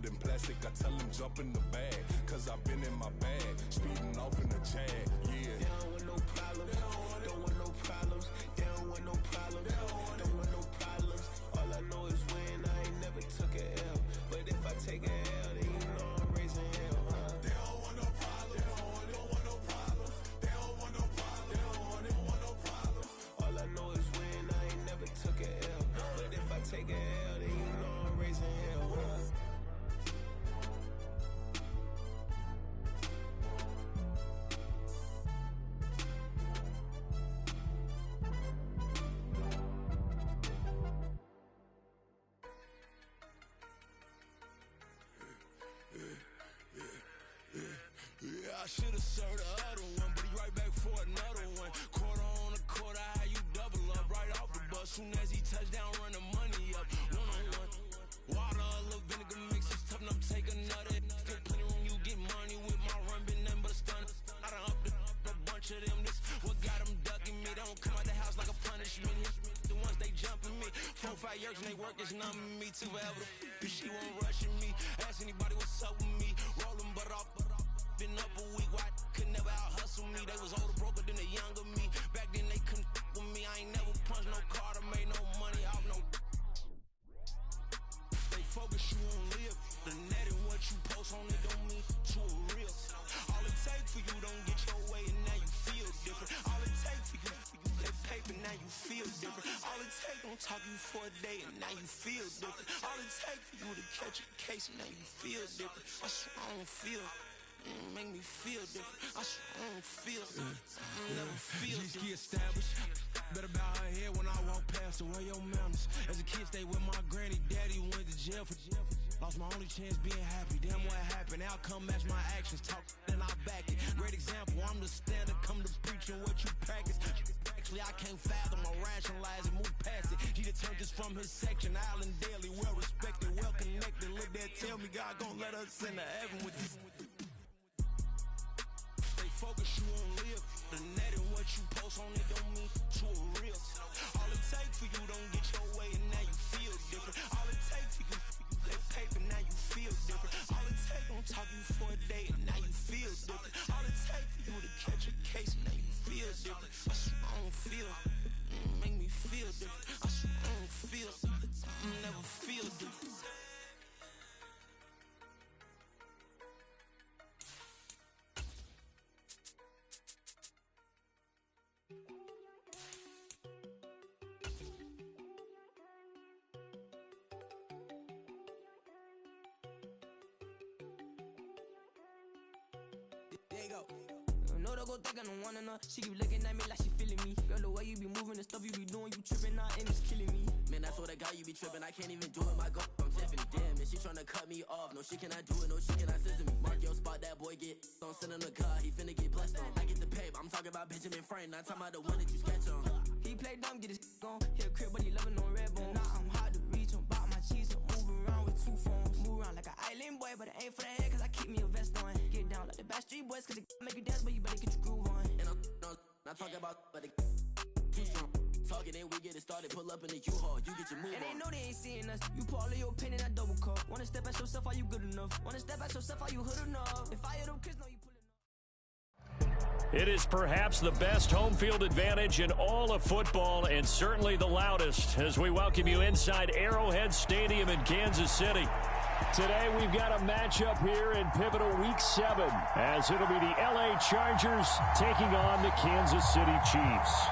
than plastic. I tell them jump in the bag, cause I've been in my bag, speeding off in the Jag, yeah. They don't want no problems, don't want no problems. They don't want no problems, don't want no problems. All I know is win, I ain't never took a L. But if I take a L, then you know I'm raising hell, huh? They don't want no problems, they don't want no problems. They don't want no problems, they don't want no problems. All I know is win, I ain't never took a L. But if I take a L, then you know I'm raising hell, huh? Yeah, I should've served the other one, but he right back for another one. Quarter on a quarter, how you double up right off the bus. Soon as he touch down, run the money up. One-on-one. Water, a little vinegar mix, it's tough enough to take another. Get plenty room, you get money with my run, been nothing but a stun. I done upped a bunch of them. This what got them ducking me. They don't come out the house like a punishment. The ones they jumping me. 4 or 5 years and they work is numbing me too forever. She won't rushing me. Ask anybody what's up with me. Rolling butt off. Been up a week, why could never out hustle me? They was older, broker than the younger me. Back then they couldn't with me. I ain't never punched no card or made no money off no. They focus, you on live. The net and what you post on it don't mean to a real. All it take for you don't get your way and now you feel different. All it take for you that paper, now you feel different. All it take don't talk you for a day and now you feel different. All it take for you to catch a case and now you feel different. I swear I don't feel. Make me feel different. I swear I don't feel. I never feel different. Get established. Better bow her head when I walk past her. Where your manners? As a kid, stayed with my granny. Daddy went to jail for jail. Lost my only chance being happy. Damn, what happened? Outcome match my actions. Talk then I back it. Great example. I'm the standard. Come to preaching what you practice. Actually, I can't fathom or rationalize and move past it. She determined just from his section. Island daily, well respected, well connected. Look there, tell me God gon' let us into heaven with you. Focus, you on live. The net and what you post on it don't mean to a real. All it take for you don't get your way and now you feel different. All it take for you that paper, now you feel different. All it take don't talk you for a day and now you feel different. All it take for you to catch a case and now you feel different. I swear I don't feel. Make me feel different. I swear I don't feel. I never feel different. Know they go think I don't wanna know. She keep looking at me like she feeling me. Girl, the way you be moving, the stuff you be doing, you tripping out and it's killing me. Man, that's what I got, you be tripping. I can't even do it, my girl, I'm Tiffany. Damn, and she tryna cut me off. No, she cannot do it, no, she cannot scissor me. Mark your spot, that boy get on. Send him the car, he finna get blessed on. I get the pay, I'm talking about Benjamin Frank, not talking about the one that you sketch on. He play dumb, get his on. Hit a crib, but he loving on red bone. Now I'm hard to reach, I'm bout my cheese, I'm moving around with 2 phones. Move around like an island boy, but it ain't for the head, cause I keep me a vest on. Get down like the Backstreet Boys, cause it make you dance, but you better get your groove on. And I'm not talking about, but it too strong. Talking and we get it started, pull up in the U-Haul, you get your move and on. they know they ain't seeing us. You pour all of your opinion, I double cup. Wanna step at yourself, are you good enough? Wanna step at yourself, are you hood enough? If I hear them kids, know you pulling up. It is perhaps the best home field advantage in all of football, and certainly the loudest, as we welcome you inside Arrowhead Stadium in Kansas City. Today we've got a matchup here in pivotal Week 7, as it'll be the LA Chargers taking on the Kansas City Chiefs.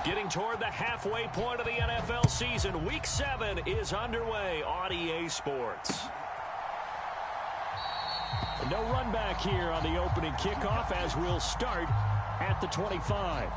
Getting toward the halfway point of the NFL season, Week 7 is underway on EA Sports. No run back here on the opening kickoff, as we'll start at the 25.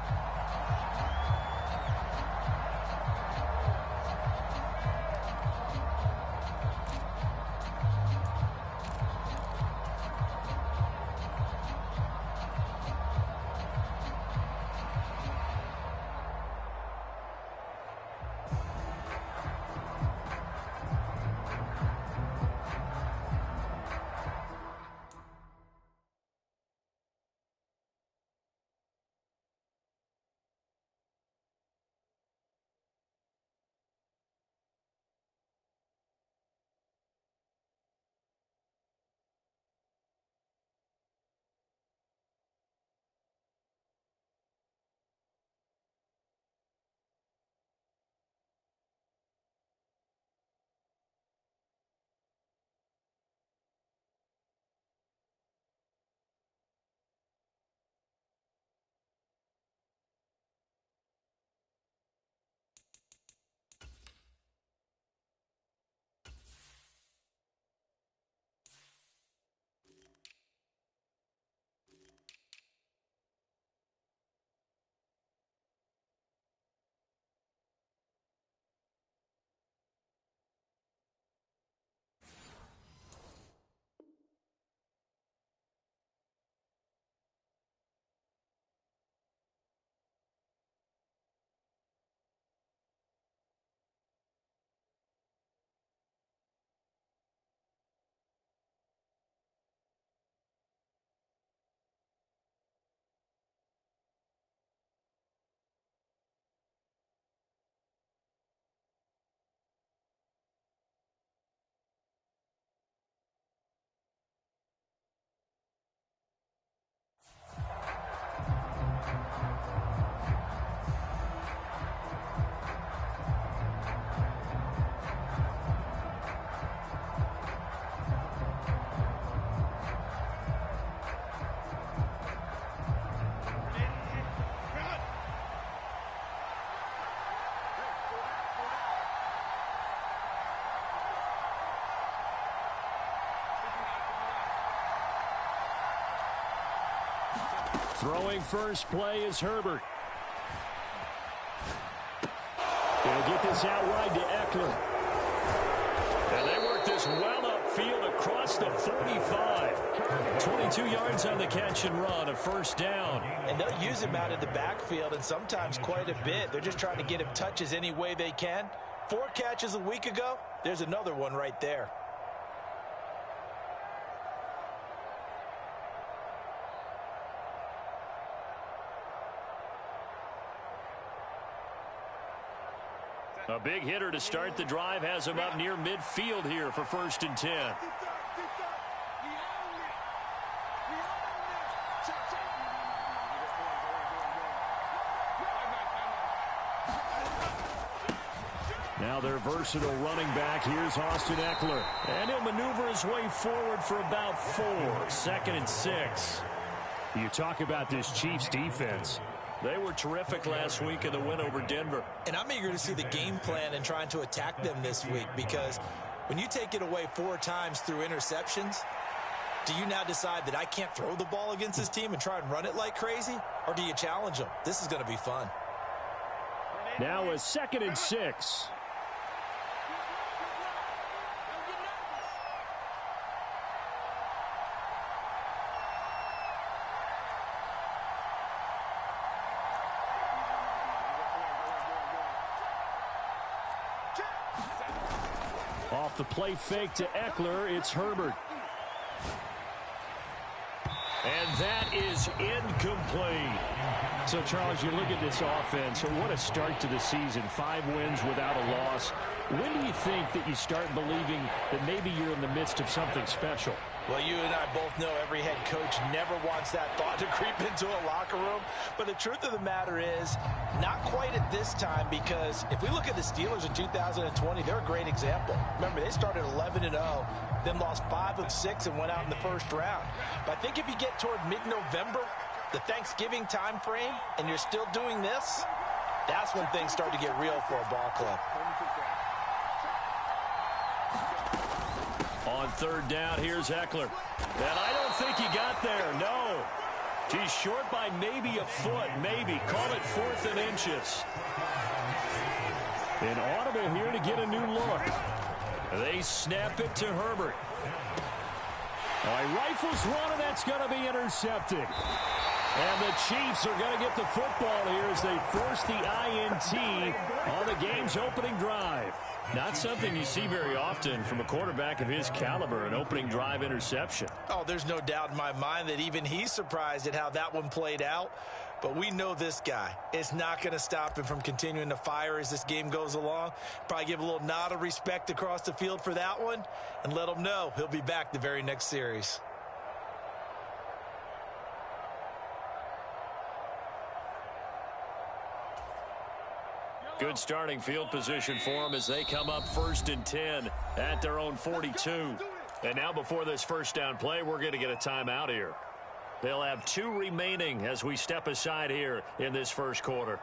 Throwing first play is Herbert. They'll get this out wide to Eckler. And they work this well upfield across the 45. 22 yards on the catch and run, a first down. And they'll use him out of the backfield, and sometimes quite a bit. They're just trying to get him touches any way they can. 4 catches a week ago, there's another one right there. A big hitter to start the drive has him up near midfield here for 1st and 10. Now their versatile running back. Here's Austin Eckler. And he'll maneuver his way forward for about 4. 2nd and 6. You talk about this Chiefs defense. They were terrific last week in the win over Denver. And I'm eager to see the game plan and trying to attack them this week, because when you take it away 4 times through interceptions, do you now decide that I can't throw the ball against this team and try and run it like crazy? Or do you challenge them? This is going to be fun. Now a 2nd and 6. Off the play fake to Eckler, it's Herbert. And that is incomplete. So, Charles, you look at this offense. So what a start to the season. 5 wins without a loss. When do you think that you start believing that maybe you're in the midst of something special? Well, you and I both know every head coach never wants that thought to creep into a locker room. But the truth of the matter is, not quite at this time, because if we look at the Steelers in 2020, they're a great example. Remember, they started 11-0, then lost 5 of 6 and went out in the first round. But I think if you get toward mid-November, the Thanksgiving time frame, and you're still doing this, that's when things start to get real for a ball club. On 3rd down, here's Eckler. And I don't think he got there, no. He's short by maybe a foot, maybe. Call it 4th and inches. An audible here to get a new look. They snap it to Herbert. He rifles one, and that's going to be intercepted. And the Chiefs are going to get the football here as they force the INT on the game's opening drive. Not something you see very often from a quarterback of his caliber, an opening drive interception. Oh, there's no doubt in my mind that even he's surprised at how that one played out. But we know this guy is not going to stop him from continuing to fire as this game goes along. Probably give a little nod of respect across the field for that one and let him know he'll be back the very next series. Good starting field position for them as they come up 1st and 10 at their own 42. And now before this first down play, we're going to get a timeout here. They'll have 2 remaining as we step aside here in this first quarter.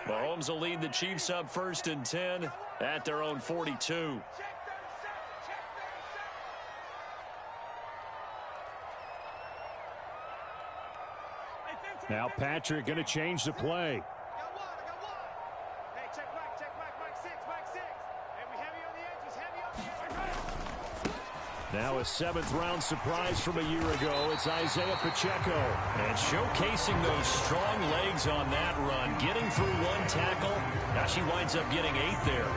Mahomes will lead the Chiefs up 1st and 10 at their own 42. Now Patrick going to change the play. Now a 7th-round surprise from a year ago. It's Isaiah Pacheco. And showcasing those strong legs on that run. Getting through 1 tackle. Now she winds up getting 8 there.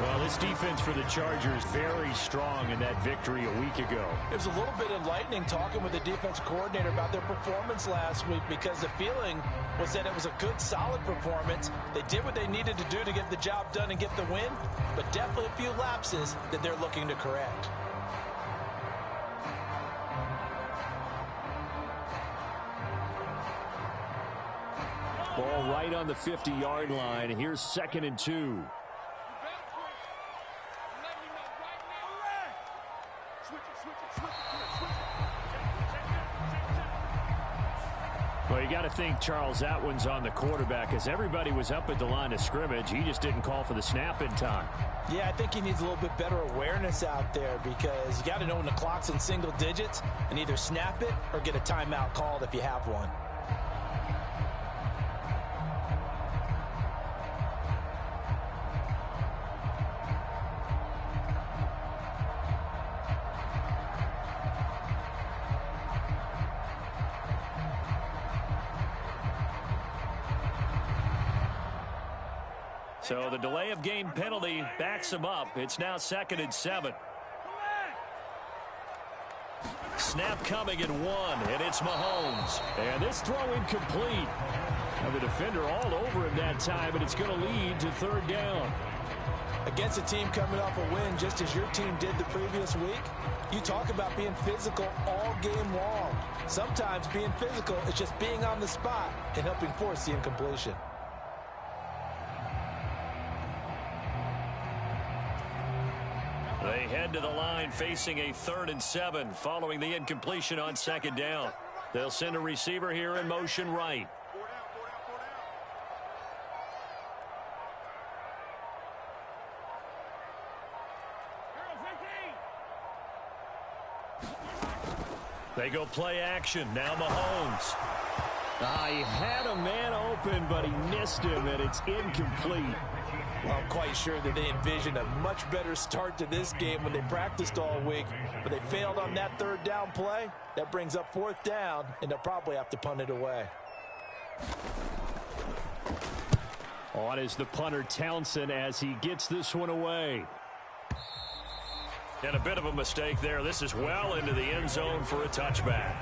Well, this defense for the Chargers very strong in that victory a week ago. It was a little bit enlightening talking with the defense coordinator about their performance last week, because the feeling was that it was a good, solid performance. They did what they needed to do to get the job done and get the win, but definitely a few lapses that they're looking to correct. Ball right on the 50-yard line. Here's 2nd and 2. you got to think, Charles, that one's on the quarterback, as everybody was up at the line of scrimmage. He just didn't call for the snap in time. Yeah, I think he needs a little bit better awareness out there, because you got to know when the clock's in single digits and either snap it or get a timeout called if you have one. So the delay of game penalty backs him up. It's now 2nd and 7. Snap coming at 1, and it's Mahomes. And this throw incomplete. Now the defender all over him that time, and it's going to lead to 3rd down. Against a team coming off a win, just as your team did the previous week, you talk about being physical all game long. Sometimes being physical is just being on the spot and helping force the incompletion. They head to the line facing a 3rd and 7 following the incompletion on 2nd down. They'll send a receiver here in motion right. They go play action. Now Mahomes. He had a man open, but he missed him, and it's incomplete. Well, I'm quite sure that they envisioned a much better start to this game when they practiced all week, but they failed on that 3rd down play. That brings up 4th down, and they'll probably have to punt it away. On is the punter, Townsend, as he gets this one away. And a bit of a mistake there. This is well into the end zone for a touchback.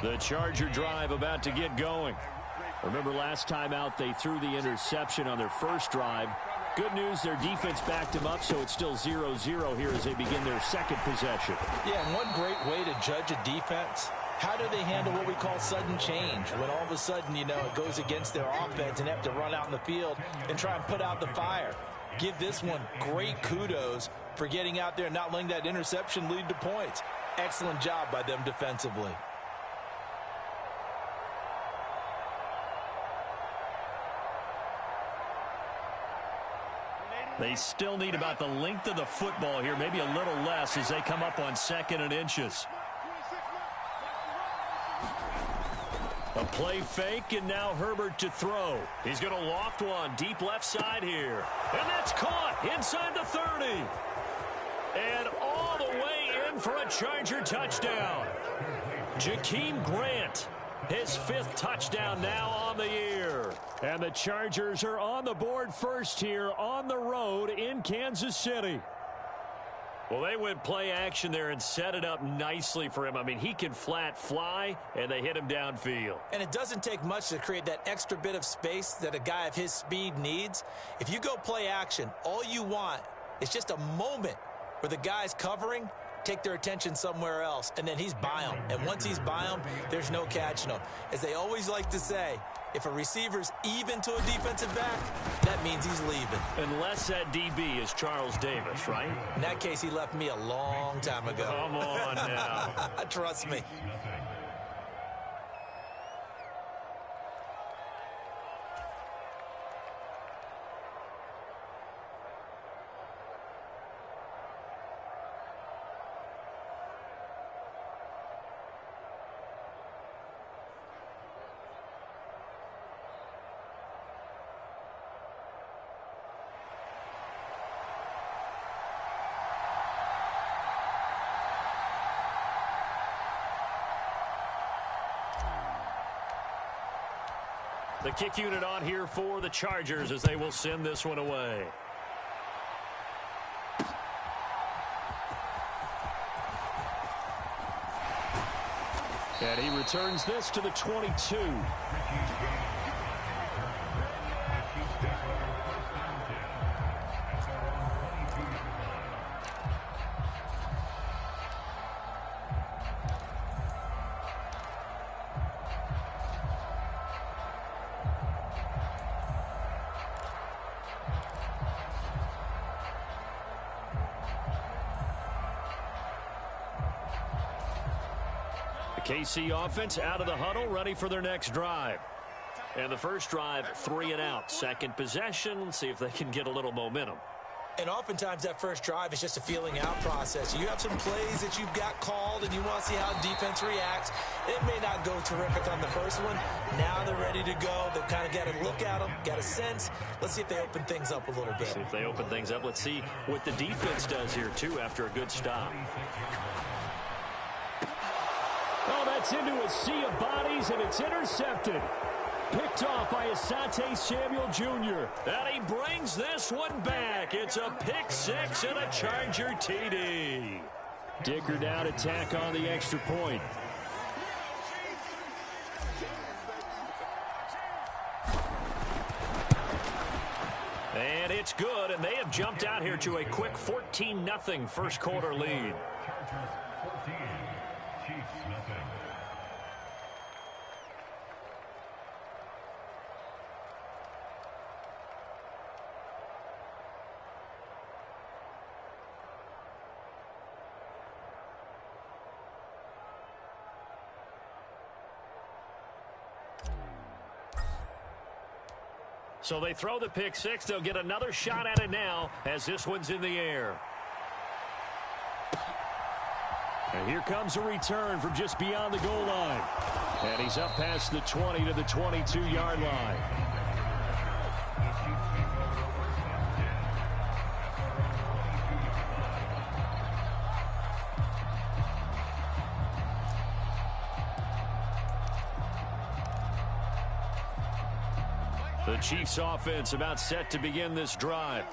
The Charger drive about to get going. Remember last time out they threw the interception on their first drive. Good news, their defense backed them up, so it's still 0-0 here as they begin their 2nd possession. Yeah, and one great way to judge a defense, how do they handle what we call sudden change? When all of a sudden, you know, it goes against their offense and have to run out in the field and try and put out the fire. Give this one great kudos for getting out there and not letting that interception lead to points. Excellent job by them defensively. They still need about the length of the football here, maybe a little less as they come up on 2nd and inches. A play fake, and now Herbert to throw. He's going to loft one deep left side here. And that's caught inside the 30. And all the way in for a Charger touchdown. Jakeem Grant, his 5th touchdown now on the year. And the Chargers are on the board first here on the road in Kansas City. Well, they went play action there and set it up nicely for him. I mean, he can flat fly, and they hit him downfield. And it doesn't take much to create that extra bit of space that a guy of his speed needs. If you go play action, all you want is just a moment where the guy's covering, take their attention somewhere else, and then he's by him. And once he's by him, there's no catching him. As they always like to say, if a receiver's even to a defensive back, that means he's leaving. Unless that DB is Charles Davis, right? In that case, he left me a long time ago. Come on now. Trust me. The kick unit on here for the Chargers as they will send this one away. And he returns this to the 22. KC offense out of the huddle, ready for their next drive. And the first drive, 3 and out. Second possession, see if they can get a little momentum. And oftentimes that first drive is just a feeling out process. You have some plays that you've got called and you want to see how defense reacts. It may not go terrific on the first one. Now they're ready to go. They've kind of got to look at them, got a sense. Let's see if they open things up a little bit. See if they open things up. Let's see what the defense does here, too, after a good stop. Oh, that's into a sea of bodies, and it's intercepted. Picked off by Asante Samuel Jr. And he brings this one back. It's a pick six and a Charger TD. Dicker down to tack on the extra point. And it's good, and they have jumped out here to a quick 14-0 first quarter lead. So they throw the pick six. They'll get another shot at it now as this one's in the air. And here comes a return from just beyond the goal line. And he's up past the 20 to the 22-yard line. The Chiefs offense about set to begin this drive.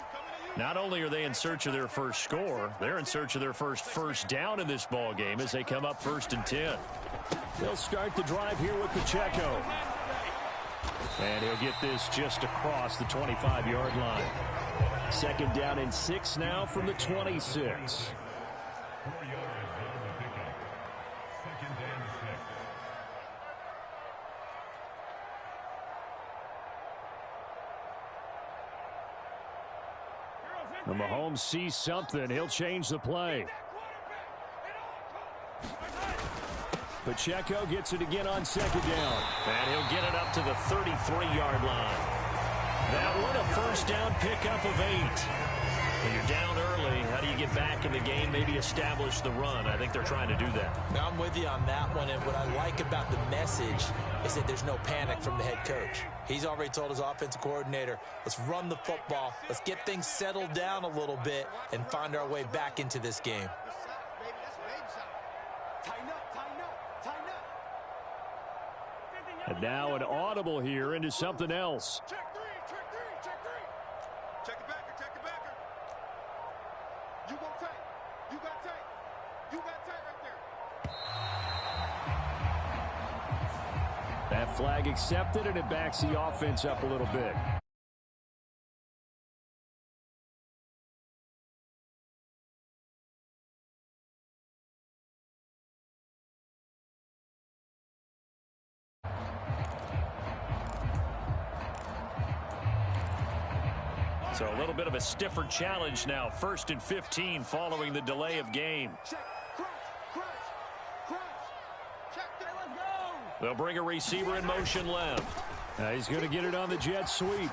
Not only are they in search of their first score, they're in search of their first down in this ball game as they come up 1st and 10. They'll start the drive here with Pacheco. And he'll get this just across the 25-yard line. 2nd down and 6 now from the 26. When Mahomes sees something, he'll change the play. Pacheco gets it again on 2nd down. And he'll get it up to the 33-yard line. That one a first down pickup of 8. When you're down early, how do you get back in the game, maybe establish the run? I think they're trying to do that. Now, I'm with you on that one, and what I like about the message is that there's no panic from the head coach. He's already told his offensive coordinator, let's run the football, let's get things settled down a little bit and find our way back into this game. And now an audible here into something else. Check three. Check it backer. You got tight. You got tight right there. That flag accepted, and it backs the offense up a little bit. So a little bit of a stiffer challenge now. 1st and 15 following the delay of game. They'll bring a receiver in motion left. Now he's going to get it on the jet sweep.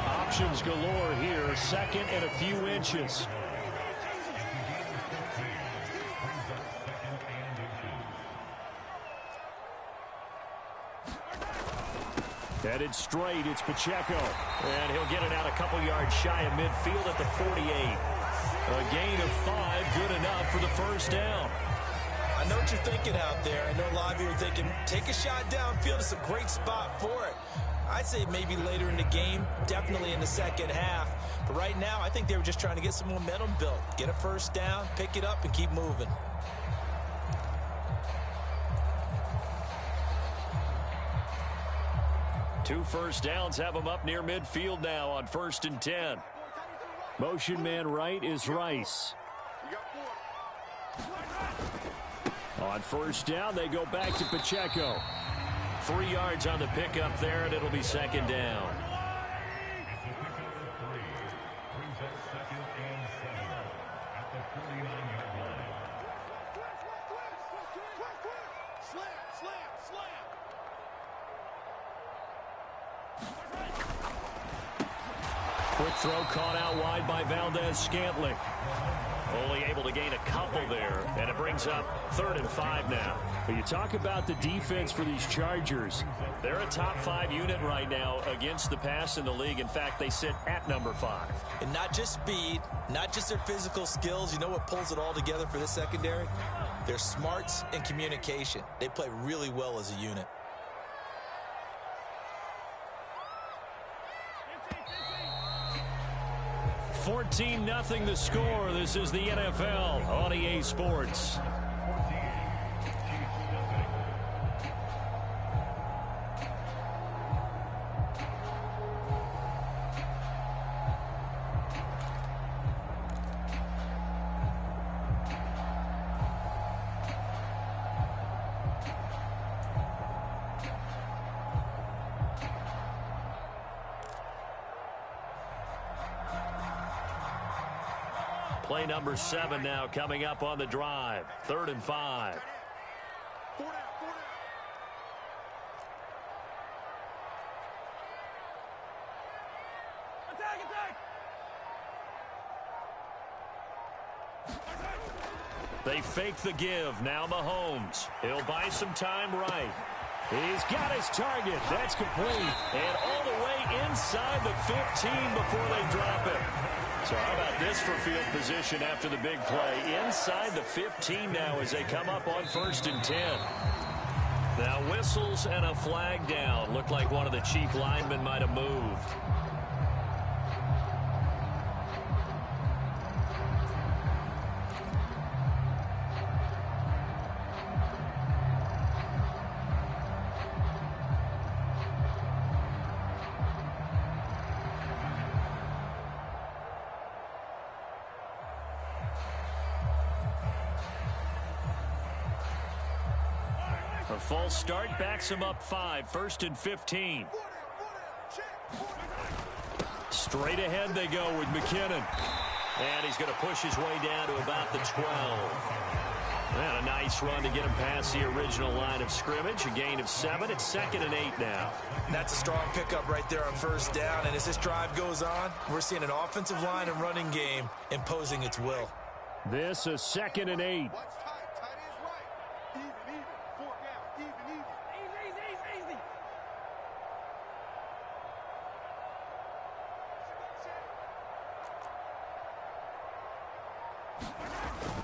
Options galore here. 2nd and a few inches. Headed straight, it's Pacheco. And he'll get it out a couple yards shy of midfield at the 48. A gain of 5, good enough for the first down. I know what you're thinking out there. I know a lot of you are thinking, take a shot downfield. It's a great spot for it. I'd say maybe later in the game, definitely in the second half. But right now, I think they were just trying to get some momentum built. Get a first down, pick it up, and keep moving. Two first downs have them up near midfield now on 1st and 10. Motion man right is Rice. On 1st down, they go back to Pacheco. 3 yards on the pickup there, and it'll be 2nd down. Quick throw caught out wide by Valdez-Scantling. Only able to gain a couple there, and it brings up 3rd and 5 now. But you talk about the defense for these Chargers. They're a top 5 unit right now against the pass in the league. In fact, they sit at number 5. And not just speed, not just their physical skills. You know what pulls it all together for this secondary? Their smarts and communication. They play really well as a unit. 14-0 the score. This is the NFL on EA Sports. Play number 7 now coming up on the drive. 3rd and 5. They fake the give. Now Mahomes. He'll buy some time right. He's got his target. That's complete. And all the way inside the 15 before they drop it. So how about this for field position after the big play? Inside the 15 now as they come up on 1st and 10. Now whistles and a flag down. Looked like one of the chief linemen might have moved. A false start backs him up 5. 1st and 15. Straight ahead they go with McKinnon. And he's going to push his way down to about the 12. And a nice run to get him past the original line of scrimmage. A gain of 7. It's 2nd and 8 now. That's a strong pickup right there on 1st down. And as this drive goes on, we're seeing an offensive line and running game imposing its will. This is 2nd and 8.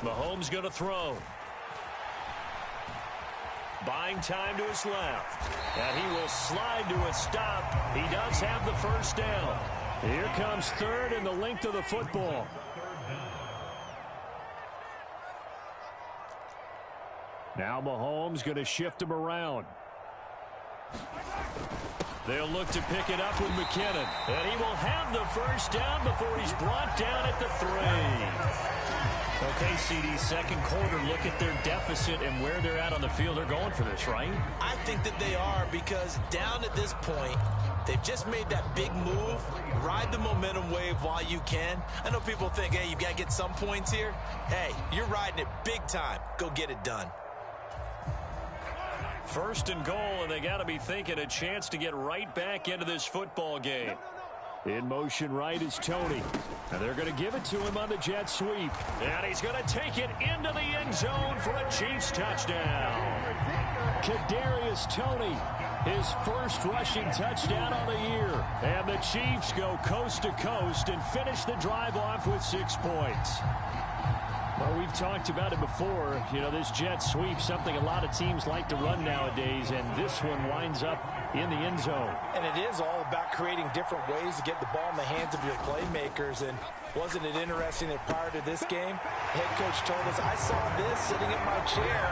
Mahomes going to throw. Buying time to his left. And he will slide to a stop. He does have the 1st down. Here comes 3rd and the length of the football. Now Mahomes going to shift him around. They'll look to pick it up with McKinnon. And he will have the 1st down before he's brought down at the 3. Okay, CD, 2nd quarter, look at their deficit and where they're at on the field. They're going for this, right? I think that they are, because down at this point, they've just made that big move. Ride the momentum wave while you can. I know people think, hey, you've got to get some points here. Hey, you're riding it big time. Go get it done. 1st and goal, and they got to be thinking a chance to get right back into this football game. In motion right is Tony. And they're going to give it to him on the jet sweep. And he's going to take it into the end zone for a Chiefs touchdown. Kadarius Toney, his 1st rushing touchdown on the year. And the Chiefs go coast to coast and finish the drive off with 6 points. Well, we've talked about it before. You know, this jet sweep, something a lot of teams like to run nowadays, and this one winds up in the end zone. And it is all about creating different ways to get the ball in the hands of your playmakers. And wasn't it interesting that prior to this game, head coach told us, I saw this sitting in my chair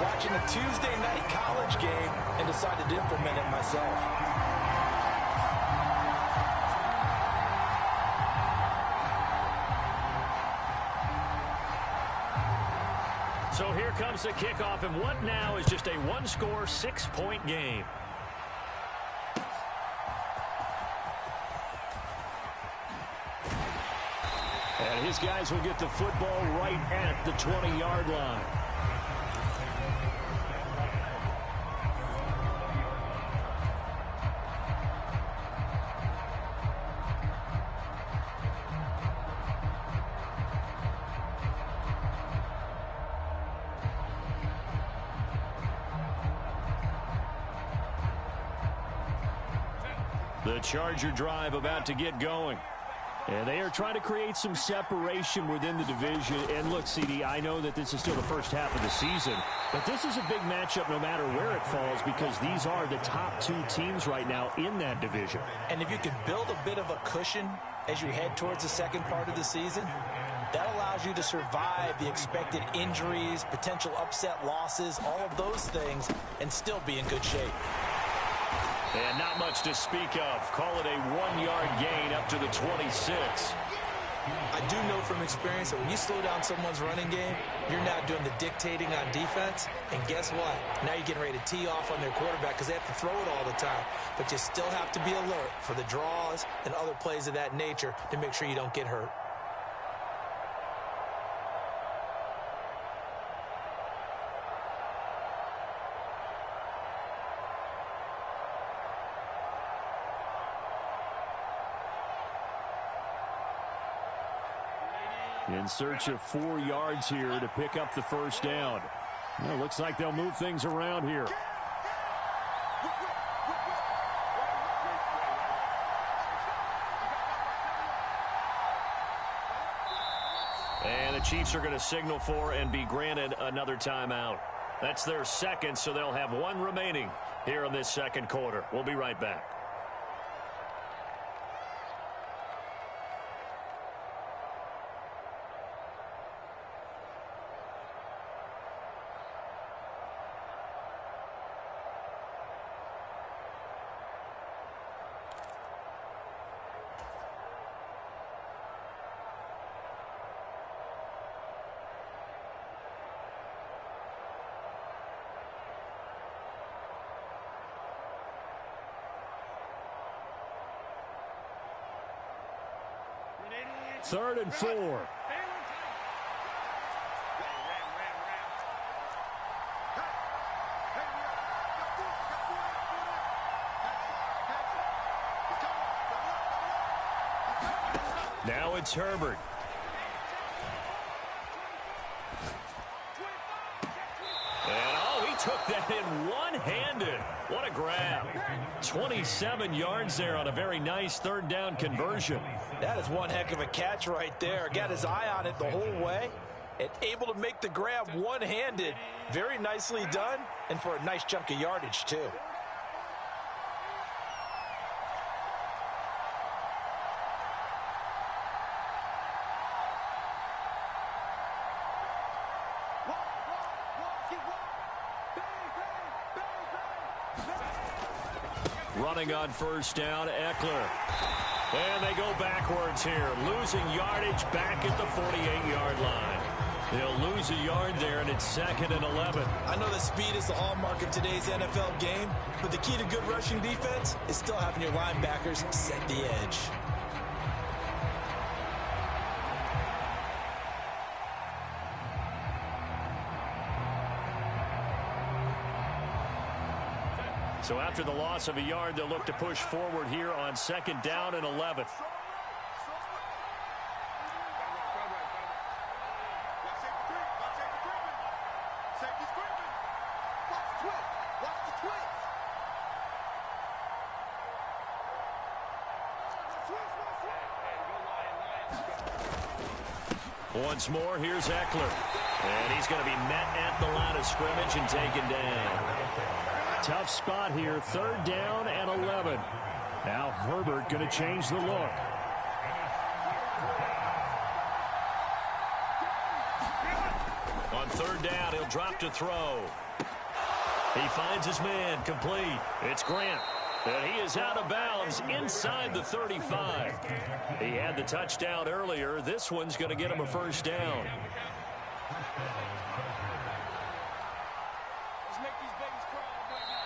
watching a Tuesday night college game and decided to implement it myself. So here comes the kickoff, and what now is just a 1-score, 6-point game. And his guys will get the football right at the 20-yard line. The Charger drive about to get going. And they are trying to create some separation within the division. And look, CD, I know that this is still the first half of the season, but this is a big matchup no matter where it falls because these are the top two teams right now in that division. And if you can build a bit of a cushion as you head towards the second part of the season, that allows you to survive the expected injuries, potential upset losses, all of those things, and still be in good shape. And not much to speak of. Call it a 1-yard gain up to the 26. I do know from experience that when you slow down someone's running game, you're now doing the dictating on defense. And guess what? Now you're getting ready to tee off on their quarterback because they have to throw it all the time. But you still have to be alert for the draws and other plays of that nature to make sure you don't get hurt. In search of 4 yards here to pick up the first down. Well, looks like they'll move things around here. And the Chiefs are going to signal for and be granted another timeout. That's their second, so they'll have one remaining here in this second quarter. We'll be right back. Third and 4. Now it's Herbert. Took that in one-handed. What a grab. 27 yards there on a very nice third down conversion. That is one heck of a catch right there. Got his eye on it the whole way and able to make the grab one-handed. Very nicely done and for a nice chunk of yardage too. Running on first down, Eckler. And they go backwards here, losing yardage back at the 48-yard line. They'll lose a yard there, and it's 2nd and 11. I know that speed is the hallmark of today's NFL game, but the key to good rushing defense is still having your linebackers set the edge. So after the loss of a yard, they'll look to push forward here on 2nd down and 11. Once more, here's Eckler. And he's going to be met at the line of scrimmage and taken down. Tough spot here, 3rd down and 11. Now Herbert going to change the look. On 3rd down, he'll drop to throw. He finds his man, complete. It's Grant. And he is out of bounds inside the 35. He had the touchdown earlier. This one's going to get him a first down.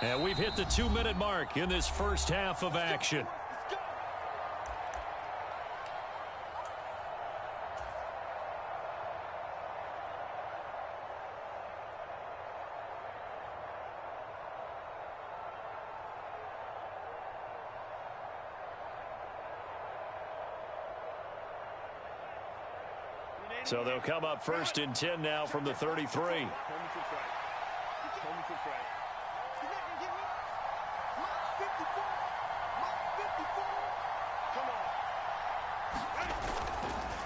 And we've hit the 2-minute mark in this first half of action. So they'll come up 1st and 10 now from the 33.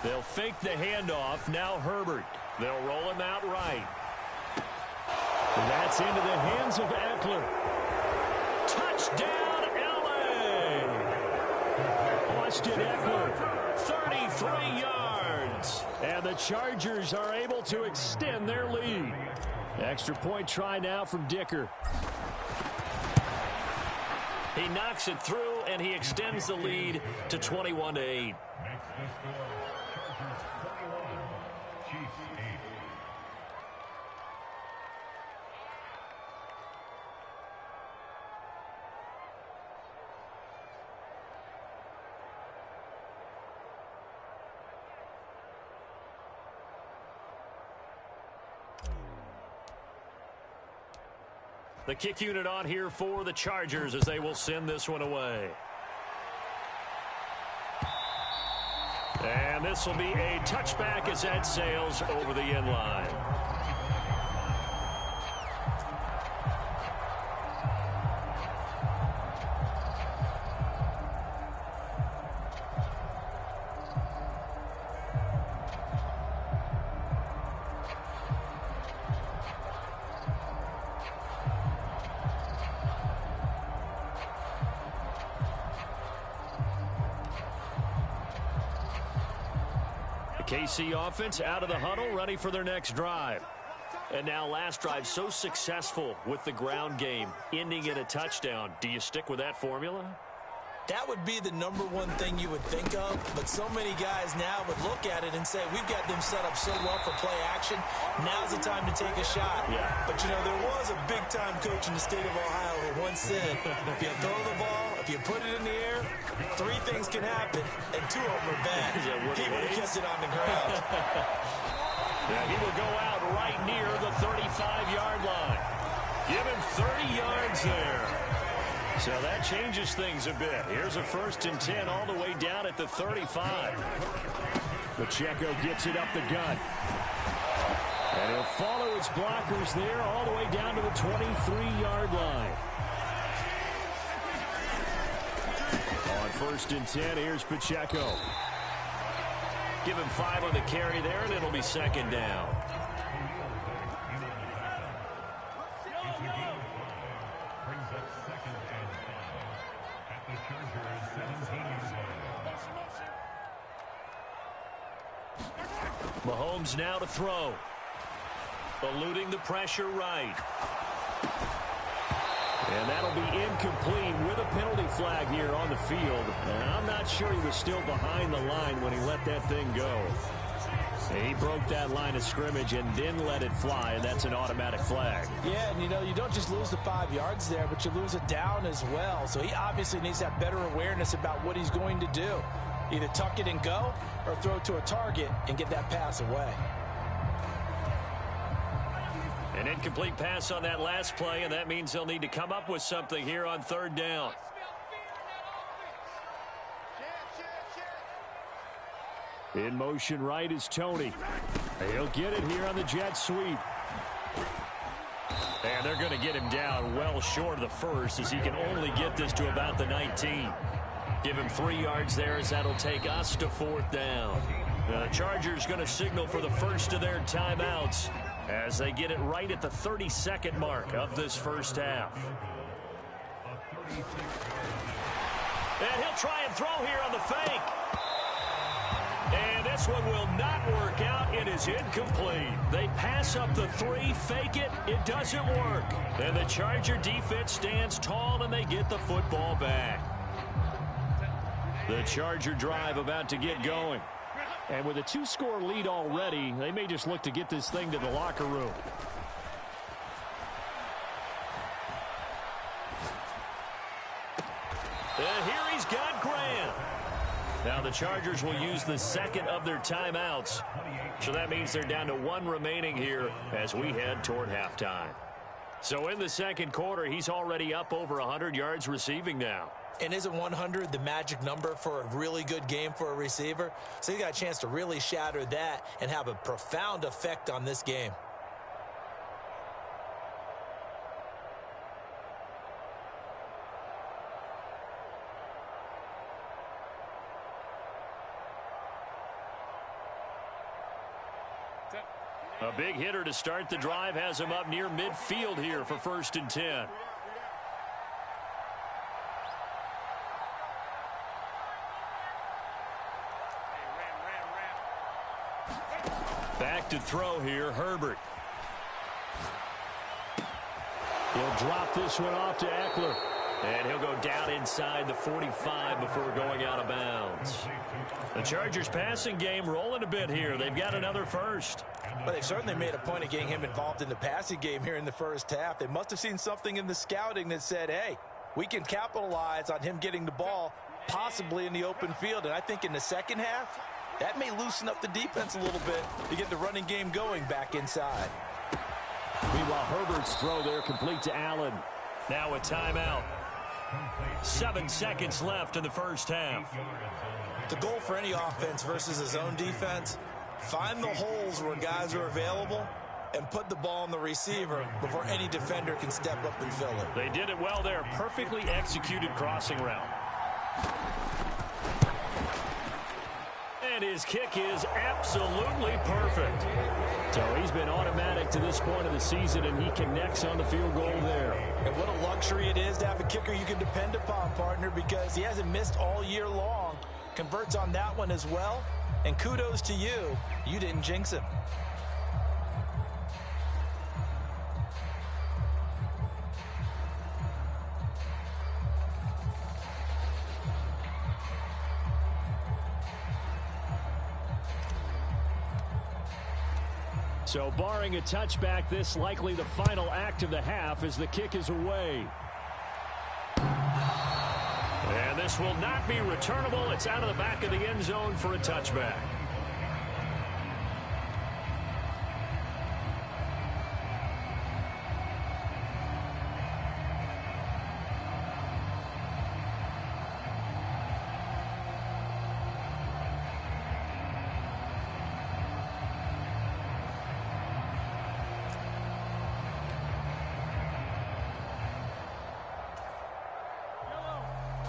They'll fake the handoff. Now Herbert. They'll roll him out right. That's into the hands of Eckler. Touchdown, L.A. Austin Eckler. 33 yards. And the Chargers are able to extend their lead. Extra point try now from Dicker. He knocks it through, and he extends the lead to 21-8. The kick unit on here for the Chargers as they will send this one away. And this will be a touchback as that sails over the end line. KC offense out of the huddle, ready for their next drive. And now last drive so successful with the ground game, ending in a touchdown. Do you stick with that formula? That would be the number one thing you would think of, but so many guys now would look at it and say, we've got them set up so well for play action. Now's the time to take a shot. Yeah. But, you know, there was a big-time coach in the state of Ohio who once said, if you throw the ball, if you put it in the air, 3 things can happen, and 2 of them are bad. He would have kept it on the ground. Yeah, he will go out right near the 35-yard line. Give him 30 yards there. So that changes things a bit. Here's a 1st and 10 all the way down at the 35. Pacheco gets it up the gut. And he'll follow his blockers there all the way down to the 23-yard line. On 1st and 10, here's Pacheco. Give him 5 on the carry there, and it'll be 2nd down. Mahomes now to throw. Eluding the pressure right. And that'll be incomplete with a penalty flag here on the field. And I'm not sure he was still behind the line when he let that thing go. He broke that line of scrimmage and then let it fly, and that's an automatic flag. Yeah, and you know, you don't just lose the 5 yards there, but you lose it down as well. So he obviously needs to have better awareness about what he's going to do. Either tuck it and go or throw it to a target and get that pass away. An incomplete pass on that last play, and that means they'll need to come up with something here on 3rd down. In motion right is Tony. He'll get it here on the jet sweep. And they're going to get him down well short of the first as he can only get this to about the 19. Give him 3 yards there as that'll take us to 4th down. The Chargers going to signal for the first of their timeouts as they get it right at the 32nd mark of this first half. And he'll try and throw here on the fake. And this one will not work out. It is incomplete. They pass up the 3, fake it. It doesn't work. And the Charger defense stands tall, and they get the football back. The Charger drive about to get going. And with a 2-score lead already, they may just look to get this thing to the locker room. And here he's got Graham. Now the Chargers will use the 2nd of their timeouts. So that means they're down to 1 remaining here as we head toward halftime. So in the 2nd quarter, he's already up over 100 yards receiving now. And isn't 100 the magic number for a really good game for a receiver? So he got a chance to really shatter that and have a profound effect on this game. A big hitter to start the drive has him up near midfield here for 1st and 10. Back to throw here, Herbert. He'll drop this one off to Eckler. And he'll go down inside the 45 before going out of bounds. The Chargers passing game rolling a bit here. They've got another first. Well, they've certainly made a point of getting him involved in the passing game here in the first half. They must have seen something in the scouting that said, hey, we can capitalize on him getting the ball possibly in the open field. And I think in the second half, that may loosen up the defense a little bit to get the running game going back inside. Meanwhile, Herbert's throw there complete to Allen. Now a timeout. 7 seconds left in the first half. The goal for any offense versus a zone defense, find the holes where guys are available and put the ball on the receiver before any defender can step up and fill it. They did it well there. Perfectly executed crossing route. And his kick is absolutely perfect. So he's been automatic to this point of the season, and he connects on the field goal there. And what a luxury it is to have a kicker you can depend upon, partner, because he hasn't missed all year long. Converts on that one as well. And kudos to you. You didn't jinx him. So barring a touchback, this likely the final act of the half as the kick is away. And this will not be returnable. It's out of the back of the end zone for a touchback.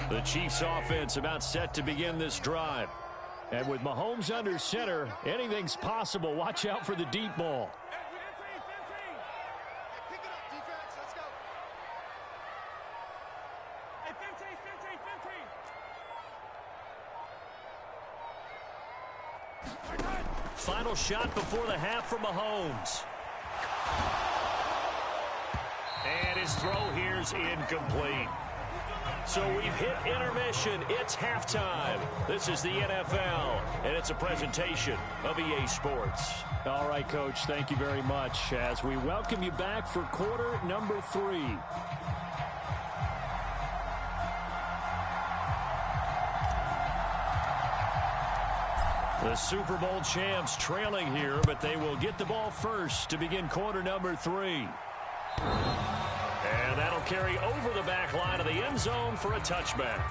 The Chiefs offense about set to begin this drive. And with Mahomes under center, anything's possible. Watch out for the deep ball. Pick it up, defense. Let's go. Hey, 15. Final shot before the half for Mahomes. And his throw here's incomplete. So we've hit intermission. It's halftime. This is the NFL, and it's a presentation of EA Sports. All right, Coach, thank you very much as we welcome you back for quarter number 3. The Super Bowl champs trailing here, but they will get the ball first to begin quarter number 3. And that'll carry over the back line of the end zone for a touchback.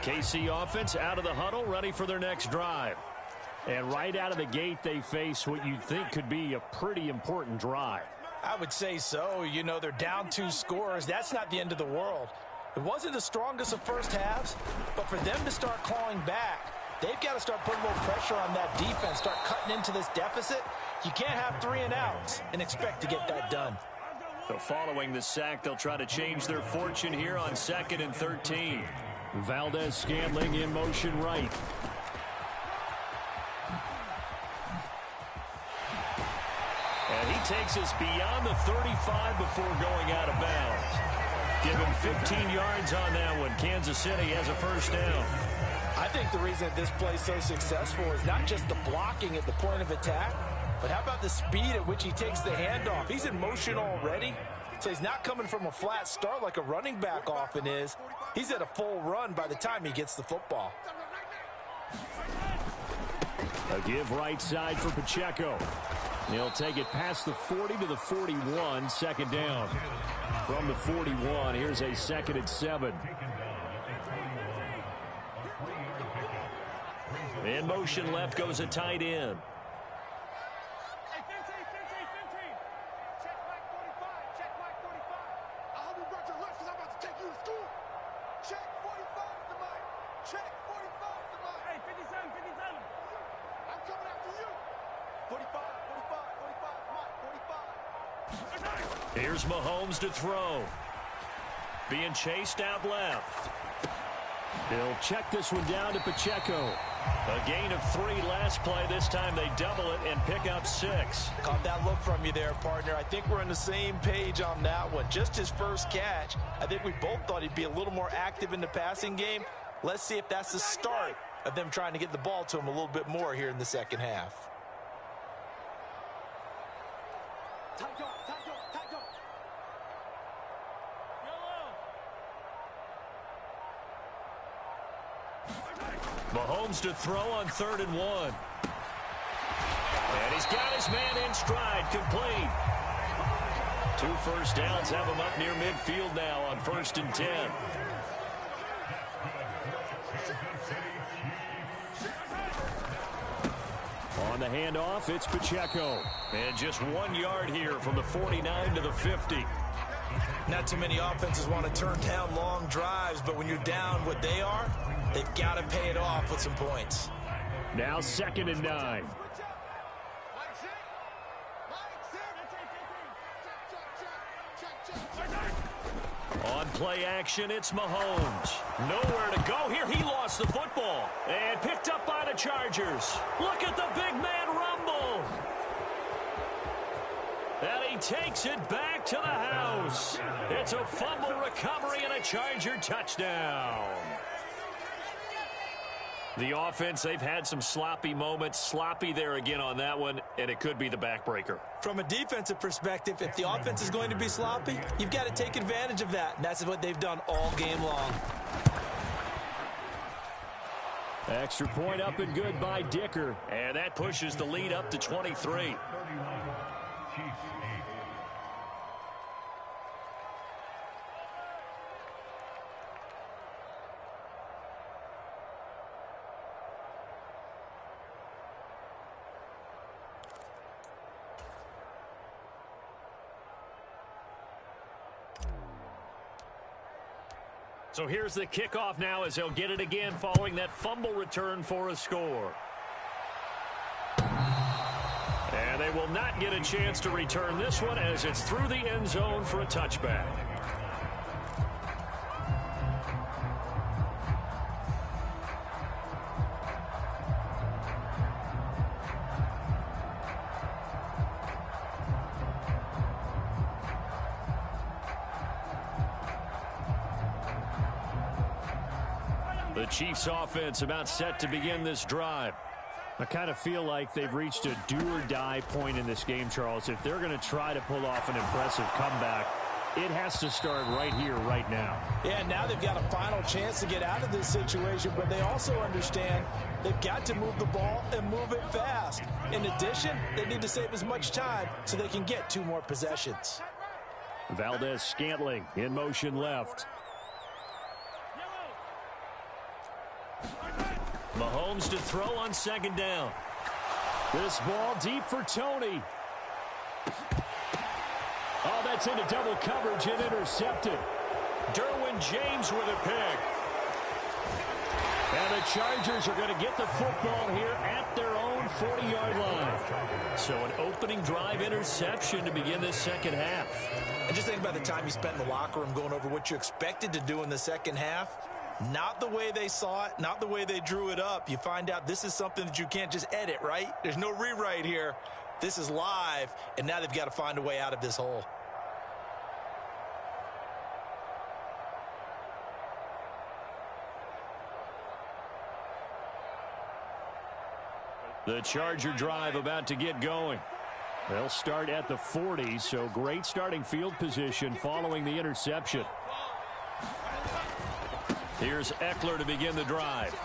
KC offense out of the huddle, ready for their next drive. And right out of the gate, they face what you'd think could be a pretty important drive. I would say so. You know, they're down 2 scores. That's not the end of the world. It wasn't the strongest of first halves, but for them to start clawing back, they've got to start putting more pressure on that defense, start cutting into this deficit. You can't have 3 and outs and expect to get that done. So following the sack, they'll try to change their fortune here on 2nd and 13. Valdez-Scantling in motion right. And he takes us beyond the 35 before going out of bounds. Give him 15 yards on that one. Kansas City has a first down. I think the reason that this play is so successful is not just the blocking at the point of attack, but how about the speed at which he takes the handoff? He's in motion already. So he's not coming from a flat start like a running back often is. He's at a full run by the time he gets the football. A give right side for Pacheco. He'll take it past the 40 to the 41, second down. From the 41, here's a 2nd and 7. In motion left goes a tight end. Hey, 15. Check Mike 45. Check Mike 45. I hope you brought your lunch because I'm about to take you to school. Check 45 to Mike. Check 45 to Mike. Hey, 57. I'm coming after you. 45, Mike, 45. Here's Mahomes to throw. Being chased out left. They'll check this one down to Pacheco. A gain of 3 last play. This time they double it and pick up 6. Caught that look from you there, partner. I think we're on the same page on that one. Just his first catch. I think we both thought he'd be a little more active in the passing game. Let's see if that's the start of them trying to get the ball to him a little bit more here in the second half. Mahomes to throw on 3rd and 1. And he's got his man in stride, complete. 2 first downs have him up near midfield now on 1st and 10. On the handoff, it's Pacheco. And just 1 yard here from the 49 to the 50. Not too many offenses want to turn down long drives, but when you're down what they are, they've got to pay it off with some points. Now 2nd and 9. On play action, it's Mahomes. Nowhere to go here. He lost the football. And picked up by the Chargers. Look at the big man rumble. And he takes it back to the house. It's a fumble recovery and a Charger touchdown. The offense, they've had some sloppy moments. Sloppy there again on that one, and it could be the backbreaker. From a defensive perspective, if the offense is going to be sloppy, you've got to take advantage of that, and that's what they've done all game long. Extra point up and good by Dicker. And that pushes the lead up to 23. So here's the kickoff now as they'll get it again following that fumble return for a score. And they will not get a chance to return this one as it's through the end zone for a touchback. The Chiefs offense about set to begin this drive. I kind of feel like they've reached a do-or-die point in this game, Charles. If they're going to try to pull off an impressive comeback, it has to start right here, right now. Yeah, now they've got a final chance to get out of this situation, but they also understand they've got to move the ball and move it fast. In addition, they need to save as much time so they can get 2 more possessions. Valdez-Scantling in motion left. Mahomes to throw on 2nd down. This ball deep for Tony. Oh, that's into double coverage and intercepted. Derwin James with a pick. And the Chargers are going to get the football here at their own 40-yard line. So an opening drive interception to begin this second half. And just think about the time you spent in the locker room going over what you expected to do in the second half. Not the way they saw it, not the way they drew it up. You find out this is something that you can't just edit, right? There's no rewrite here. This is live, and now they've got to find a way out of this hole. The Charger drive about to get going. They'll start at the 40, so great starting field position following the interception. Here's Eckler to begin the drive.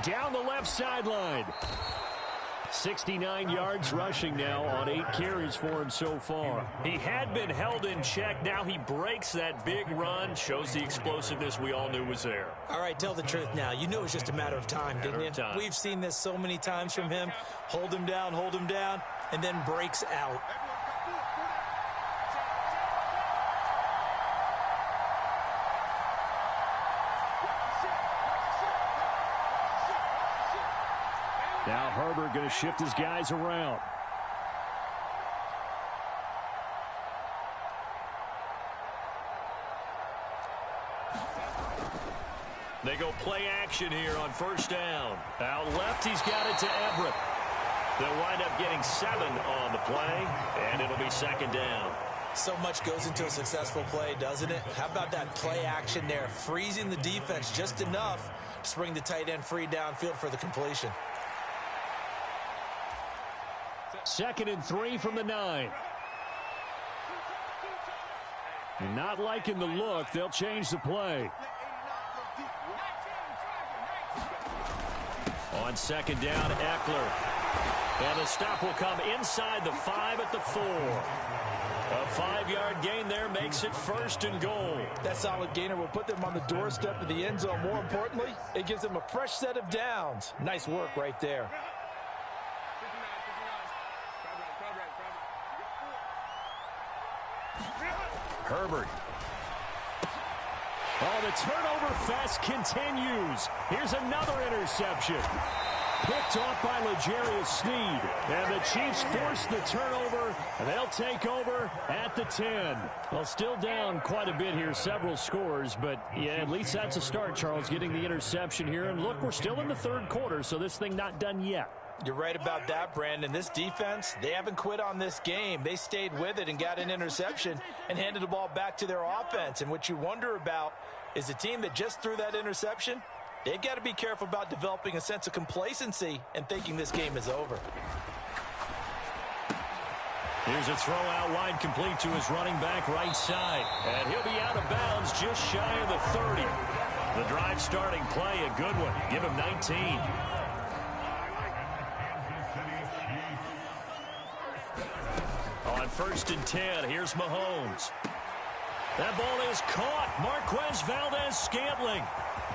Down the left sideline. 69 yards rushing now on 8 carries for him so far. He had been held in check. Now he breaks that big run. Shows the explosiveness we all knew was there. All right, tell the truth now. You knew it was just a matter of time, didn't you? We've seen this so many times from him. Hold him down, and then breaks out. Now Herbert going to shift his guys around. They go play action here on first down. Out left, he's got it to Everett. They'll wind up getting 7 on the play, and it'll be second down. So much goes into a successful play, doesn't it? How about that play action there, freezing the defense just enough to bring the tight end free downfield for the completion. 2nd and 3 from the 9. Not liking the look. They'll change the play. On 2nd down, Eckler. And the stop will come inside the 5 at the 4. A 5-yard gain there makes it 1st and goal. That solid gainer will put them on the doorstep of the end zone. More importantly, it gives them a fresh set of downs. Nice work right there. Herbert. Oh, the turnover fest continues. Here's another interception. Picked off by L'Jarius Sneed. And the Chiefs force the turnover, and they'll take over at the 10. Well, still down quite a bit here, several scores, but yeah, at least that's a start, Charles, getting the interception here. And look, we're still in the 3rd quarter, so this thing not done yet. You're right about that, Brandon. This defense, they haven't quit on this game. They stayed with it and got an interception and handed the ball back to their offense. And what you wonder about is a team that just threw that interception, they've got to be careful about developing a sense of complacency and thinking this game is over. Here's a throw out wide, complete to his running back right side. And he'll be out of bounds just shy of the 30. The drive starting play, a good one. Give him 19. On 1st and 10, here's Mahomes. That ball is caught. Marquez Valdez-Scantling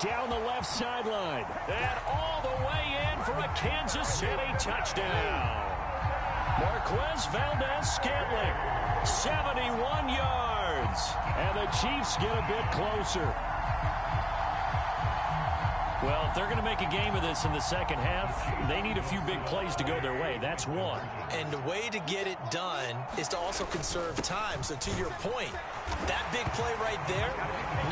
Down the left sideline. And all the way in for a Kansas City touchdown. Marquez Valdez-Scantling, 71 yards. And the Chiefs get a bit closer. Well, if they're going to make a game of this in the second half, they need a few big plays to go their way. That's one. And the way to get it done is to also conserve time. So to your point, that big play right there,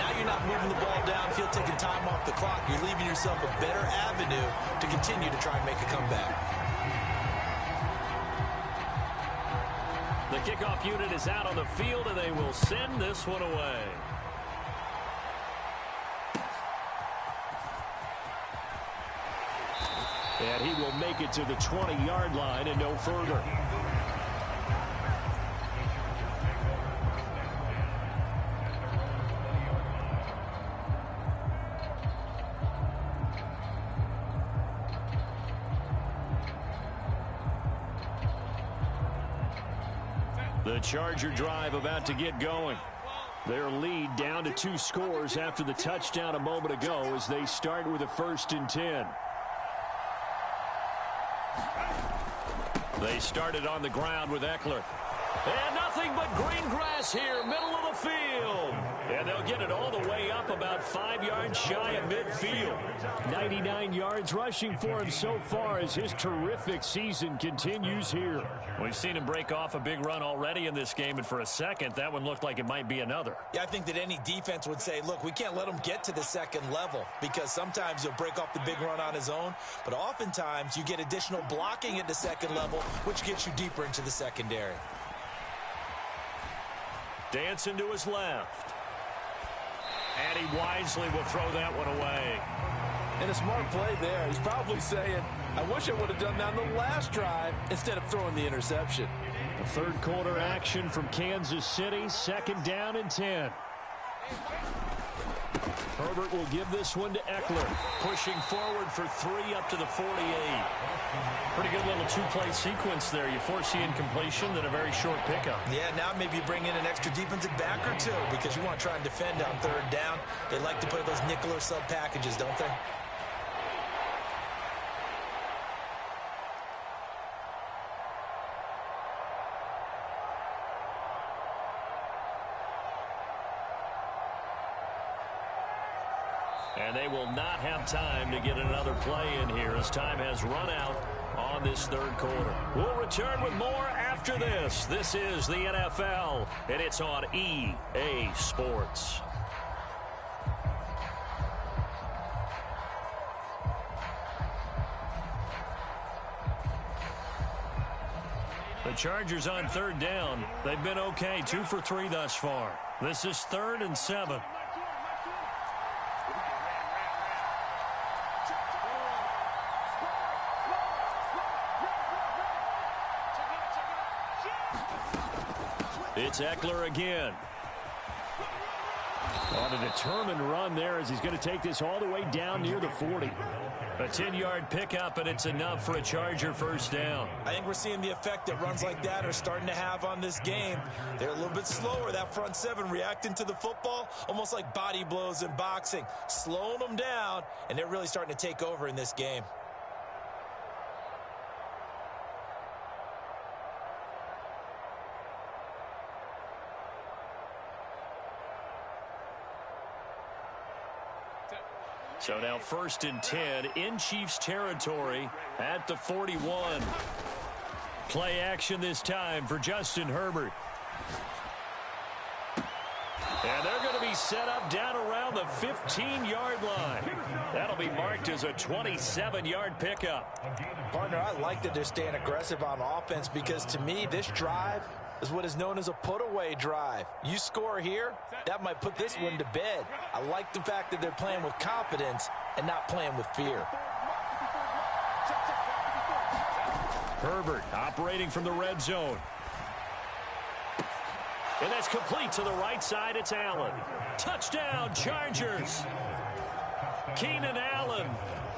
now you're not moving the ball downfield, taking time off the clock. You're leaving yourself a better avenue to continue to try and make a comeback. The kickoff unit is out on the field, and they will send this one away. And he will make it to the 20-yard line and no further. The Charger drive about to get going. Their lead down to 2 scores after the touchdown a moment ago as they start with a 1st and 10. They started on the ground with Eckler. And nothing but green grass here, middle of the field. And they'll get it all the way up about 5 yards shy of midfield. 99 yards rushing for him so far as his terrific season continues here. We've seen him break off a big run already in this game, and for a second, that one looked like it might be another. Yeah, I think that any defense would say, look, we can't let him get to the second level because sometimes he'll break off the big run on his own, but oftentimes you get additional blocking at the second level, which gets you deeper into the secondary. Dancing to his left. And he wisely will throw that one away. And a smart play there. He's probably saying, I wish I would have done that on the last drive instead of throwing the interception. The 3rd quarter action from Kansas City. 2nd down and 10. Herbert will give this one to Eckler. Pushing forward for 3 up to the 48. Pretty good little two-play sequence there. You force the incompletion, then a very short pickup. Yeah, now maybe you bring in an extra defensive back or two because you want to try and defend on 3rd down. They like to play those nickel or sub packages, don't they? And they will not have time to get another play in here as time has run out on this 3rd quarter. We'll return with more after this. This is the NFL, and it's on EA Sports. The Chargers on 3rd down. They've been okay, 2 for 3 thus far. This is 3rd and 7. It's Eckler again. On a determined run there as he's going to take this all the way down near the 40. A 10-yard pickup, and it's enough for a Charger 1st down. I think we're seeing the effect that runs like that are starting to have on this game. They're a little bit slower, that front 7 reacting to the football, almost like body blows in boxing, slowing them down, and they're really starting to take over in this game. So now 1st and 10 in Chiefs territory at the 41. Play action this time for Justin Herbert. And they're going to be set up down around the 15-yard line. That'll be marked as a 27-yard pickup. Partner, I like that they're staying aggressive on offense because to me, this drive is what is known as a put-away drive. You score here, that might put this one to bed. I like the fact that they're playing with confidence and not playing with fear. Herbert operating from the red zone. And that's complete to the right side. It's Allen. Touchdown, Chargers. Keenan Allen,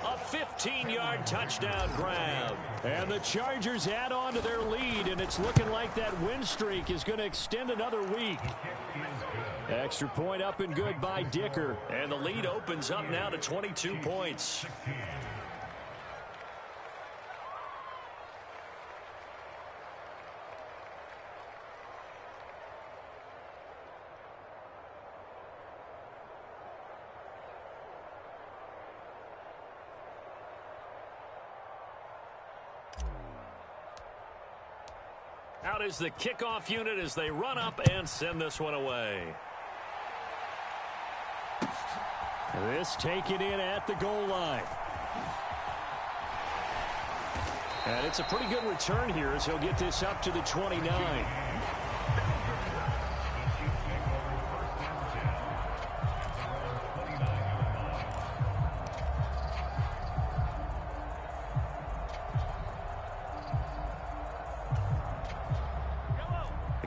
a 15-yard touchdown grab. And the Chargers add on to their lead, and it's looking like that win streak is going to extend another week. Extra point up and good by Dicker. And the lead opens up now to 22 points. Out is the kickoff unit as they run up and send this one away. This taken in at the goal line. And it's a pretty good return here as he'll get this up to the 29.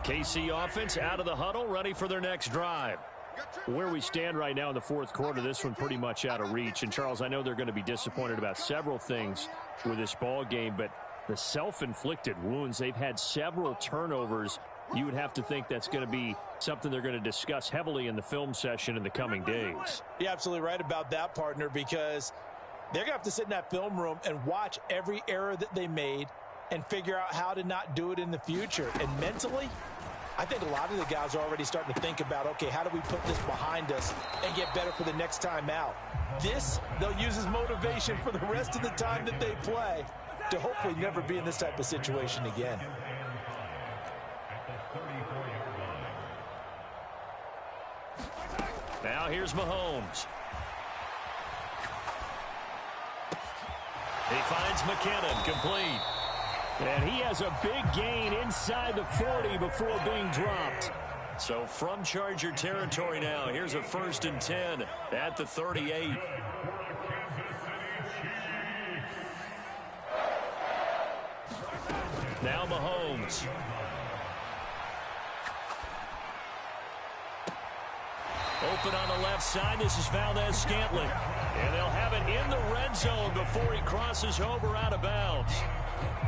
KC offense out of the huddle, ready for their next drive. Where we stand right now in the 4th quarter, this one pretty much out of reach. And, Charles, I know they're going to be disappointed about several things with this ball game, but the self-inflicted wounds, they've had several turnovers. You would have to think that's going to be something they're going to discuss heavily in the film session in the coming days. You're absolutely right about that, partner, because they're going to have to sit in that film room and watch every error that they made and figure out how to not do it in the future. And mentally, I think a lot of the guys are already starting to think about, okay, how do we put this behind us and get better for the next time out? This, they'll use as motivation for the rest of the time that they play to hopefully never be in this type of situation again. Now here's Mahomes. He finds McKinnon, complete. And he has a big gain inside the 40 before being dropped. So from Charger territory now, here's a 1st and 10 at the 38. Now Mahomes. Open on the left side. This is Valdez-Scantling. And they'll have it in the red zone before he crosses over out of bounds.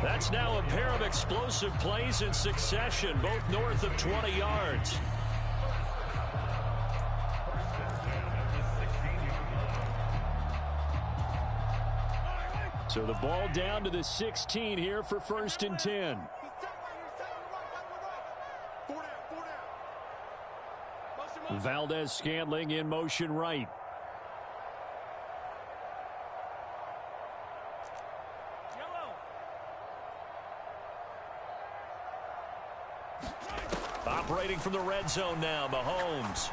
That's now a pair of explosive plays in succession, both north of 20 yards. So the ball down to the 16 here for 1st and 10. Valdez-Scantling in motion right. Operating from the red zone now, Mahomes.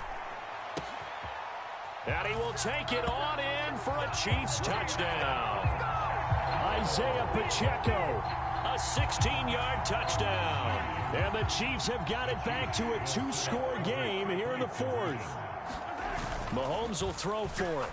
And he will take it on in for a Chiefs touchdown. Isaiah Pacheco, a 16-yard touchdown. And the Chiefs have got it back to a 2-score game here in the 4th. Mahomes will throw for it.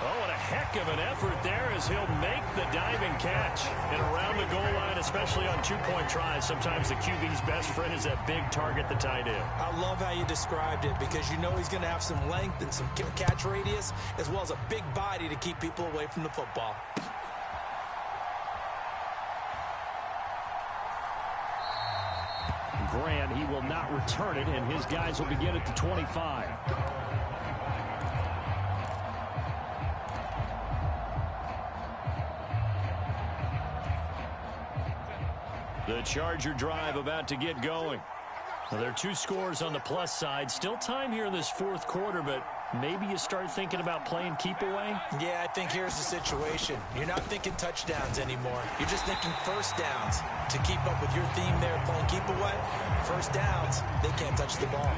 Oh, and a heck of an effort there as he'll make the diving catch. And around the goal line, especially on 2-point tries, sometimes the QB's best friend is that big target, the tight end. I love how you described it because you know he's going to have some length and some catch radius as well as a big body to keep people away from the football. Grant, he will not return it, and his guys will begin at the 25. The Charger drive about to get going. Well, there are 2 scores on the plus side. Still time here in this 4th quarter, but maybe you start thinking about playing keep away? Yeah, I think here's the situation. You're not thinking touchdowns anymore. You're just thinking first downs. To keep up with your theme there, playing keep away, first downs, they can't touch the ball.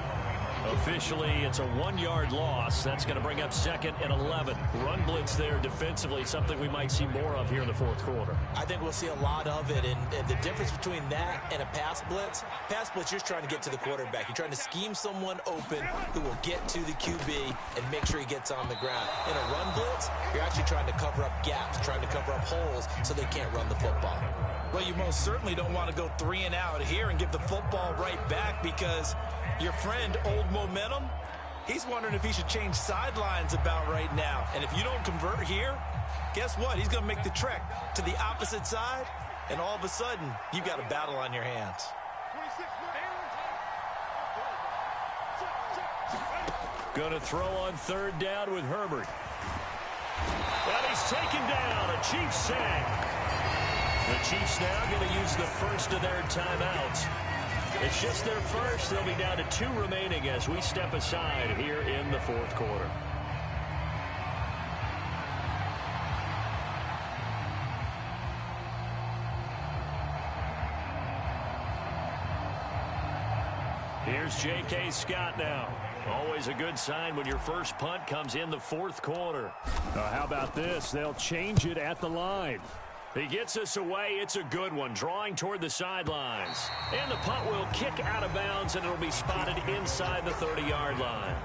Officially, it's a 1-yard loss. That's going to bring up 2nd and 11. Run blitz there defensively, something we might see more of here in the 4th quarter. I think we'll see a lot of it, and the difference between that and a pass blitz, you're just trying to get to the quarterback. You're trying to scheme someone open who will get to the QB and make sure he gets on the ground. In a run blitz, you're actually trying to cover up gaps, trying to cover up holes so they can't run the football. Well, you most certainly don't want to go 3 and out here and give the football right back because your friend, Old Momentum, he's wondering if he should change sidelines about right now. And if you don't convert here, guess what? He's going to make the trek to the opposite side, and all of a sudden, you've got a battle on your hands. Going to throw on 3rd down with Herbert. And he's taken down. A Chiefs sack. The Chiefs now going to use the first of their timeouts. It's just their first. They'll be down to 2 remaining as we step aside here in the 4th quarter. Here's J.K. Scott now. Always a good sign when your first punt comes in the 4th quarter. How about this? They'll change it at the line. He gets us away. It's a good one. Drawing toward the sidelines. And the punt will kick out of bounds, and it'll be spotted inside the 30-yard line.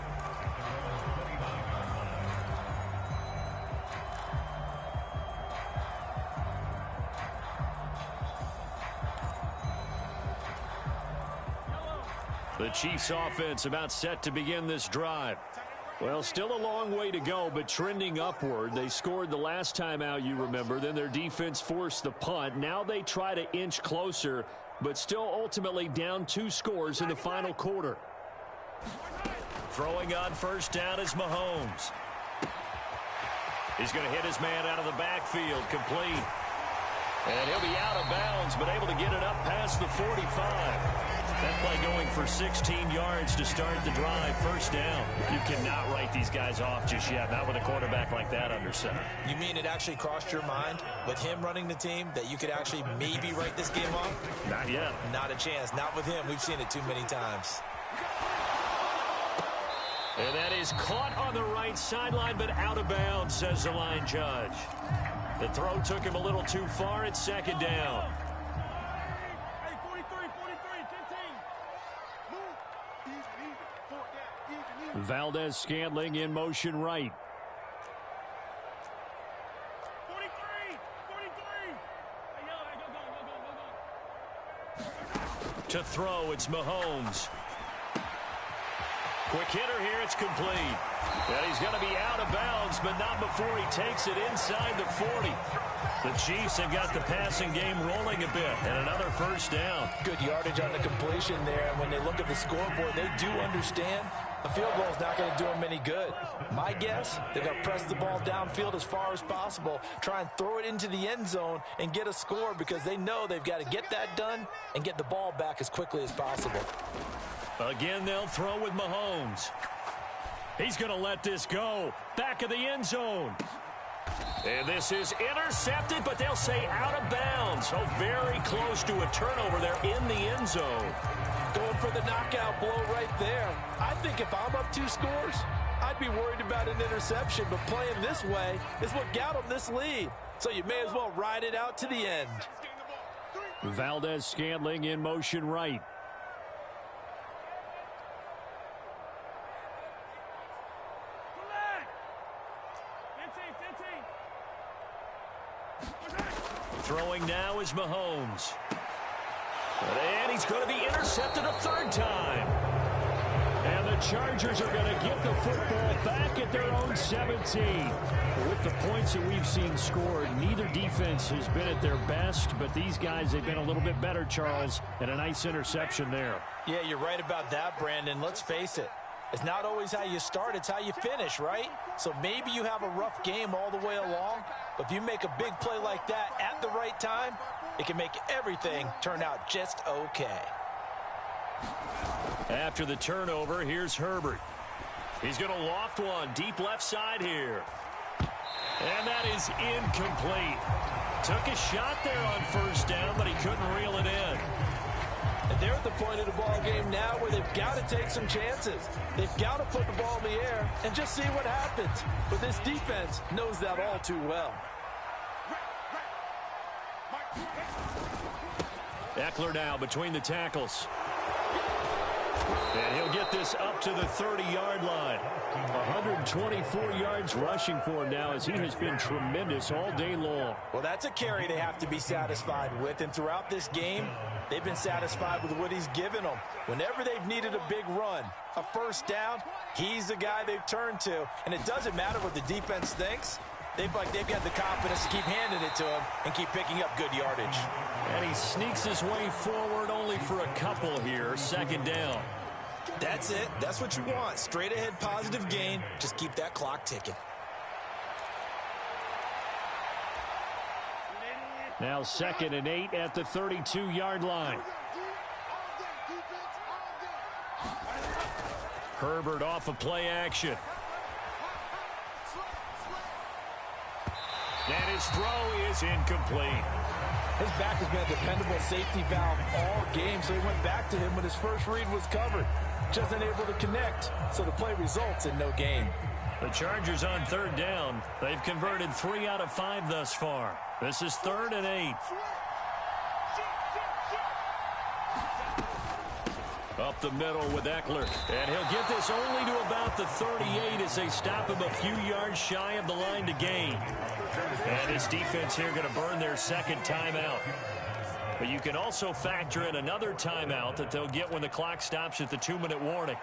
The Chiefs offense about set to begin this drive. Well, still a long way to go, but trending upward. They scored the last time out, you remember. Then their defense forced the punt. Now they try to inch closer, but still ultimately down 2 scores in the final quarter. Throwing on 1st down is Mahomes. He's going to hit his man out of the backfield, complete. And he'll be out of bounds, but able to get it up past the 45. That play going for 16 yards to start the drive. 1st down. You cannot write these guys off just yet, not with a quarterback like that under center. You mean it actually crossed your mind with him running the team that you could actually maybe write this game off? Not yet. Not a chance. Not with him. We've seen it too many times. And that is caught on the right sideline, but out of bounds, says the line judge. The throw took him a little too far. It's 2nd down. Valdez-Scantling in motion right. 43. To throw, it's Mahomes. Quick hitter here. It's complete. And he's going to be out of bounds, but not before he takes it inside the 40. The Chiefs have got the passing game rolling a bit, and another first down. Good yardage on the completion there, and when they look at the scoreboard, they do understand a field goal is not going to do them any good. My guess, they're going to press the ball downfield as far as possible, try and throw it into the end zone and get a score because they know they've got to get that done and get the ball back as quickly as possible. Again, they'll throw with Mahomes. He's going to let this go. Back of the end zone. And this is intercepted, but they'll say out of bounds. So very close to a turnover there in the end zone. Going for the knockout blow right there. I think if I'm up 2 scores, I'd be worried about an interception, but playing this way is what got them this lead. So you may as well ride it out to the end. Valdez-Scantling in motion right. Throwing now is Mahomes. And he's going to be intercepted a 3rd time. And the Chargers are going to get the football back at their own 17. With the points that we've seen scored, neither defense has been at their best, but these guys have been a little bit better, Charles, and a nice interception there. Yeah, you're right about that, Brandon. Let's face it. It's not always how you start, it's how you finish, right? So maybe you have a rough game all the way along, but if you make a big play like that at the right time, it can make everything turn out just okay. After the turnover, here's Herbert. He's going to loft one deep left side here. And that is incomplete. Took a shot there on 1st down, but he couldn't reel it in. And they're at the point of the ball game now where they've got to take some chances. They've got to put the ball in the air and just see what happens. But this defense knows that all too well. Eckler now between the tackles. And he'll get this up to the 30-yard line. 124 yards rushing for him now as he has been tremendous all day long. Well, that's a carry they have to be satisfied with. And throughout this game, they've been satisfied with what he's given them. Whenever they've needed a big run, a 1st down, he's the guy they've turned to. And it doesn't matter what the defense thinks. They've got the confidence to keep handing it to him and keep picking up good yardage. And he sneaks his way forward only for a couple here. 2nd down. That's it. That's what you want. Straight ahead positive gain. Just keep that clock ticking. Now 2nd and 8 at the 32-yard line. Herbert off of play action. And his throw is incomplete. His back has been a dependable safety valve all game, so he went back to him when his first read was covered. Just unable to connect, so the play results in no gain. The Chargers on 3rd down. They've converted 3 out of 5 thus far. This is 3rd and 8. Up the middle with Eckler. And he'll get this only to about the 38 as they stop him a few yards shy of the line to gain. And his defense here going to burn their 2nd timeout. But you can also factor in another timeout that they'll get when the clock stops at the 2-minute warning.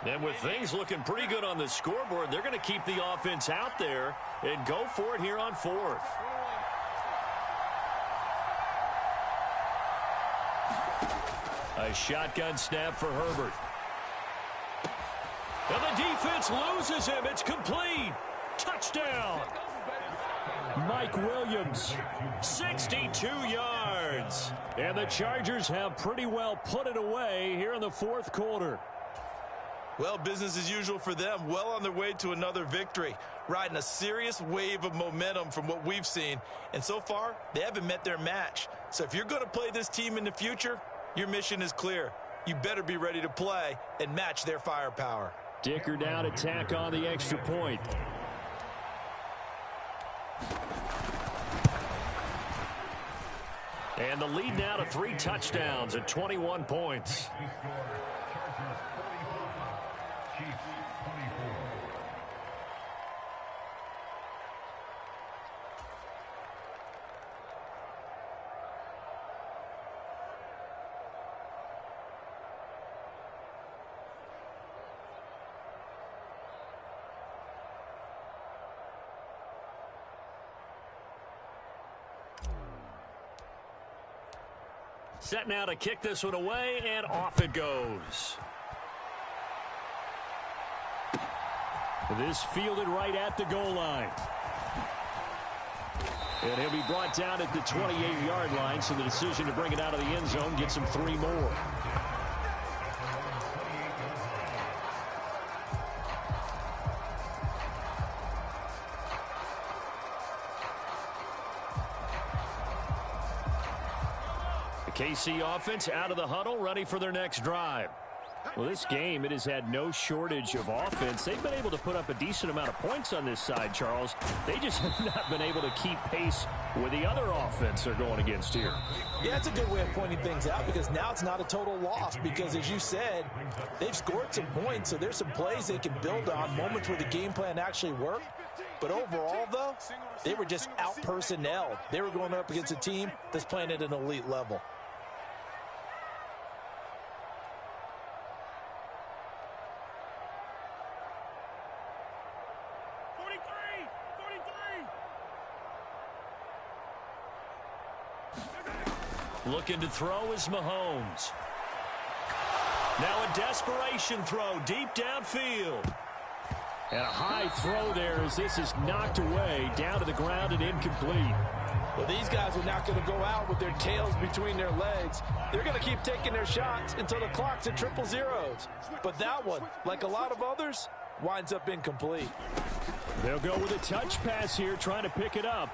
And with things looking pretty good on the scoreboard, they're going to keep the offense out there and go for it here on 4th. A shotgun snap for Herbert. And the defense loses him. It's complete. Touchdown. Mike Williams. 62 yards. And the Chargers have pretty well put it away here in the 4th quarter. Well, business as usual for them. Well on their way to another victory. Riding a serious wave of momentum from what we've seen. And so far, they haven't met their match. So if you're going to play this team in the future, your mission is clear. You better be ready to play and match their firepower. Dicker down to tack on the extra point. And the lead now to 3 touchdowns at 21 points. Set now to kick this one away, and off it goes. This fielded right at the goal line. And he'll be brought down at the 28-yard line, so the decision to bring it out of the end zone gets him 3 more. KC offense out of the huddle, ready for their next drive. Well, this game, it has had no shortage of offense. They've been able to put up a decent amount of points on this side, Charles. They just have not been able to keep pace with the other offense they're going against here. Yeah, it's a good way of pointing things out because now it's not a total loss because, as you said, they've scored some points, so there's some plays they can build on, moments where the game plan actually worked. But overall, though, they were just out-personnelled. They were going up against a team that's playing at an elite level. Looking to throw is Mahomes. Now a desperation throw deep downfield. And a high throw there as this is knocked away down to the ground and incomplete. Well, these guys are not going to go out with their tails between their legs. They're going to keep taking their shots until the clock's at 000. But that one, like a lot of others, winds up incomplete. They'll go with a touch pass here, trying to pick it up.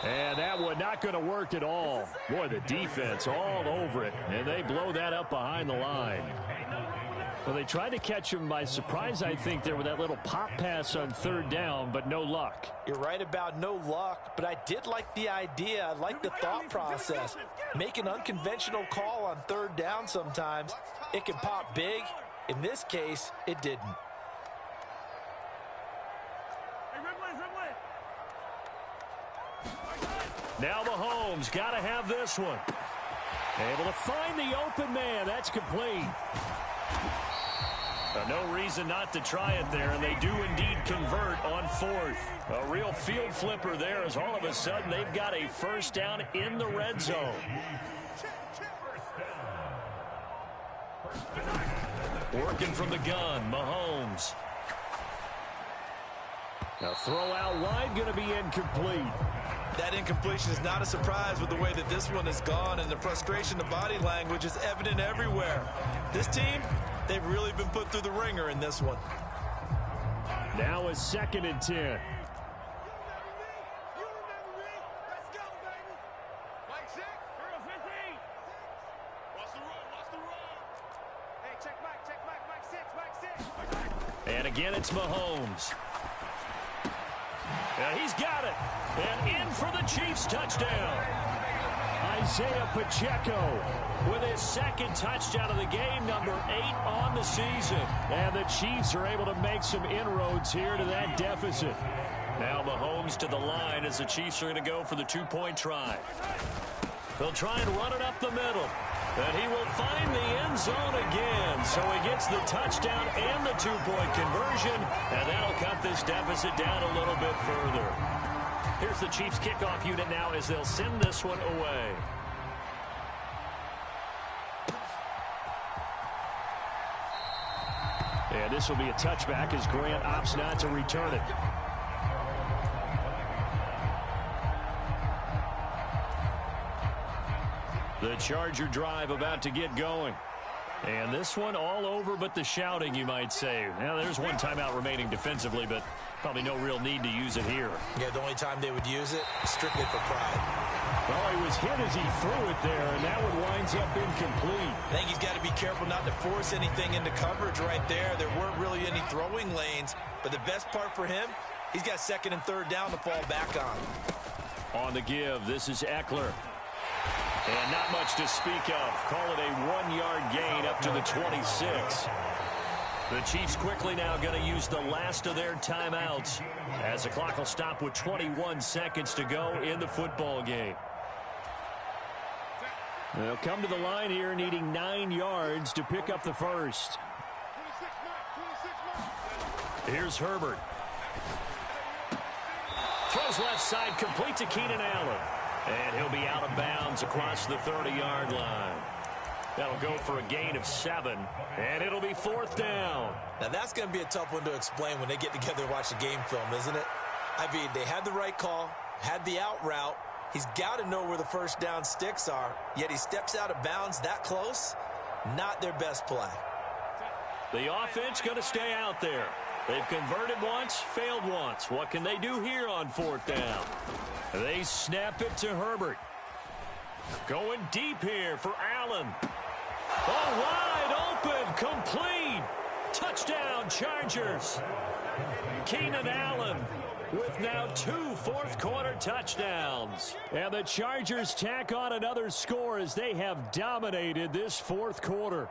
And that one not going to work at all. Boy, the defense all over it, and they blow that up behind the line. Well, they tried to catch him by surprise, I think, there with that little pop pass on 3rd down, but no luck. You're right about no luck, but I did like the idea. I like the thought process. Make an unconventional call on 3rd down sometimes. It can pop big. In this case, it didn't. Now Mahomes got to have this one. Able to find the open man. That's complete. No reason not to try it there, and they do indeed convert on 4th. A real field flipper there as all of a sudden they've got a 1st down in the red zone. Working from the gun, Mahomes. Now throw out wide, going to be incomplete. That incompletion is not a surprise with the way that this one has gone, and the frustration, the body language is evident everywhere. This team, they've really been put through the ringer in this one. Now a 2nd and 10. And again, it's Mahomes. And he's got it. And in for the Chiefs touchdown. Isaiah Pacheco with his 2nd touchdown of the game, number 8 on the season. And the Chiefs are able to make some inroads here to that deficit. Now Mahomes to the line as the Chiefs are going to go for the 2-point try. They'll try and run it up the middle. And he will find the end zone again. So he gets the touchdown and the 2-point conversion. And that'll cut this deficit down a little bit further. Here's the Chiefs kickoff unit now as they'll send this one away. And this will be a touchback as Grant opts not to return it. The Charger drive about to get going. And this one all over but the shouting, you might say. Now, there's one timeout remaining defensively, but probably no real need to use it here. Yeah, the only time they would use it, strictly for pride. Well, he was hit as he threw it there, and that one winds up incomplete. I think he's got to be careful not to force anything into coverage right there. There weren't really any throwing lanes, but the best part for him, he's got second and third down to fall back on. On the give, this is Eckler. And not much to speak of. Call it a 1-yard gain up to the 26. The Chiefs quickly now going to use the last of their timeouts as the clock will stop with 21 seconds to go in the football game. They'll come to the line here needing 9 yards to pick up the first. Here's Herbert. Throws left side, complete to Keenan Allen. And he'll be out of bounds across the 30-yard line. That'll go for a gain of 7, and it'll be 4th down. Now, that's going to be a tough one to explain when they get together and watch the game film, isn't it? I mean, they had the right call, had the out route. He's got to know where the first down sticks are, yet he steps out of bounds that close. Not their best play. The offense going to stay out there. They've converted once, failed once. What can they do here on 4th down? They snap it to Herbert. Going deep here for Allen. Oh, wide open, complete. Touchdown, Chargers. Keenan Allen with now 2 fourth-quarter touchdowns. And the Chargers tack on another score as they have dominated this fourth quarter.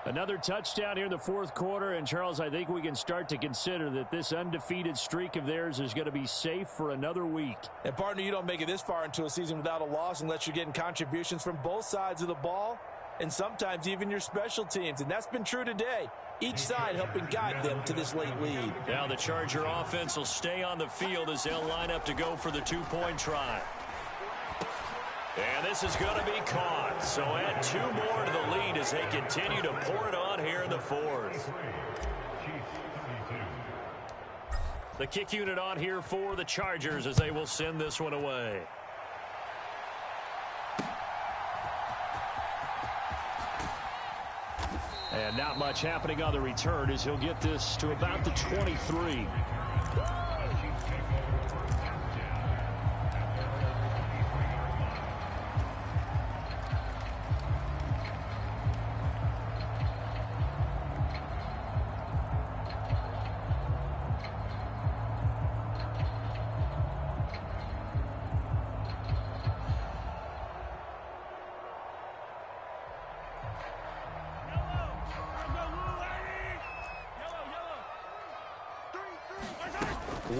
Another touchdown here in the fourth quarter, and Charles, I think we can start to consider that this undefeated streak of theirs is going to be safe for another week. And partner, you don't make it this far into a season without a loss unless you're getting contributions from both sides of the ball and sometimes even your special teams, and that's been true today. Each side helping guide them to this late lead. Now the Charger offense will stay on the field as they'll line up to go for the 2-point try. And this is going to be caught. So add 2 more to the lead as they continue to pour it on here in the fourth. The kick unit on here for the Chargers as they will send this one away. And not much happening on the return as he'll get this to about the 23.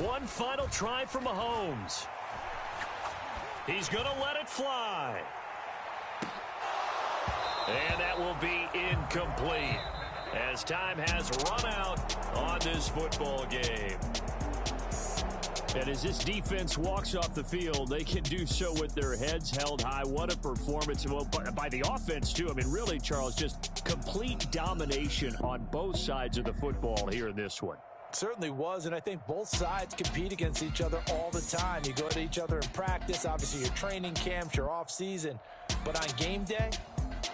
One final try for Mahomes. He's going to let it fly. And that will be incomplete as time has run out on this football game. And as this defense walks off the field, they can do so with their heads held high. What a performance by the offense, too. I mean, really, Charles, just complete domination on both sides of the football here in this one. Certainly was, and I think both sides compete against each other all the time. You go to each other in practice, obviously your training camps, your off-season. But on game day,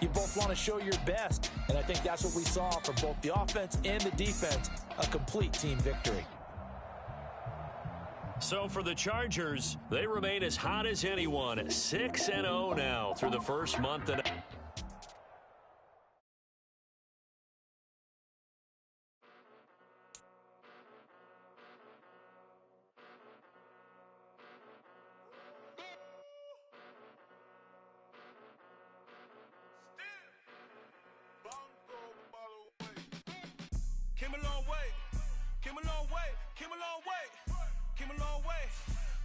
you both want to show your best, and I think that's what we saw from both the offense and the defense, a complete team victory. So for the Chargers, they remain as hot as anyone, 6-0 now through the first month and Came a long way, came a long way, came a long way, came a long way,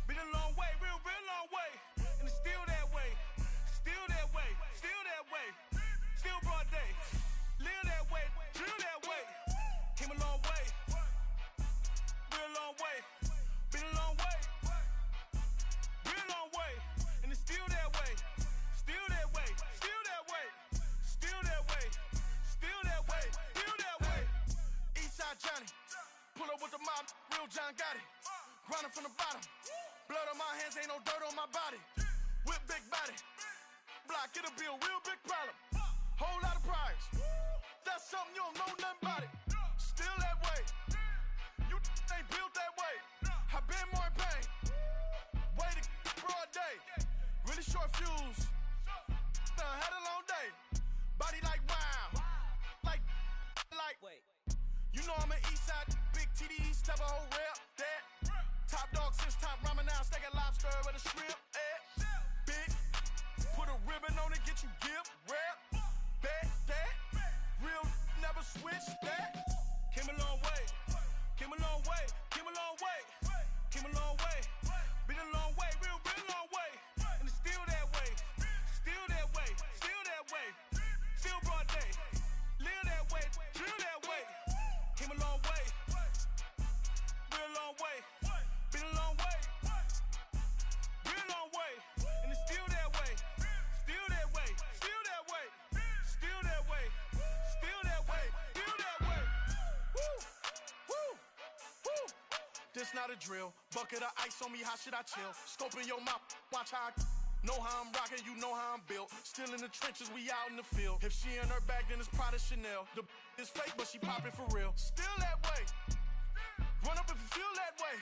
been a long way, real long way, and it's still that way, still that way, still that way, still broad day, live that way, drill that way, came a long way, real long way, been a long way, real long way, and it's still that way, still that way, still that way, still that way, still that way, still that way. Eastside Johnny, pull up with the mob, real John Gotti. Grinding from the bottom, blood on my hands, ain't no dirt on my body. With big body, block, it'll be a real big problem. Whole lot of priors, that's something you don't know nothing about it. Still that way, you ain't built that way. I been more in pain, way to broad day. short fuse. Had a long day. Body like wow. Like. Wait. You know I'm an east side, big TDE, step a whole rep. That. Top dog, since top ramen now, steak and lobster with a shrimp. Big. Put a ribbon on it, get you gift. Rep. Bet that. Real never switch that. Came a long way. Came a long way. Came a long way. Came a long way. Been a long way. Real long way. And it's still that way. Still that way. Still that way. Still broad day. Live that way. Drill that way. Came a long way. Real long way. Been a long way. Real long way. And it's still that way. Still that way. Still that way. Still that way. Still that way. Still that way. Woo. Woo. Woo. This not a drill. Bucket of ice on me, how should I chill? Scoping your mouth, watch how I know how I'm rocking, you know how I'm built. Still in the trenches, we out in the field. If she in her bag, then it's Prada Chanel. The is fake, but she popping for real. Still that way. Run up if you feel that way.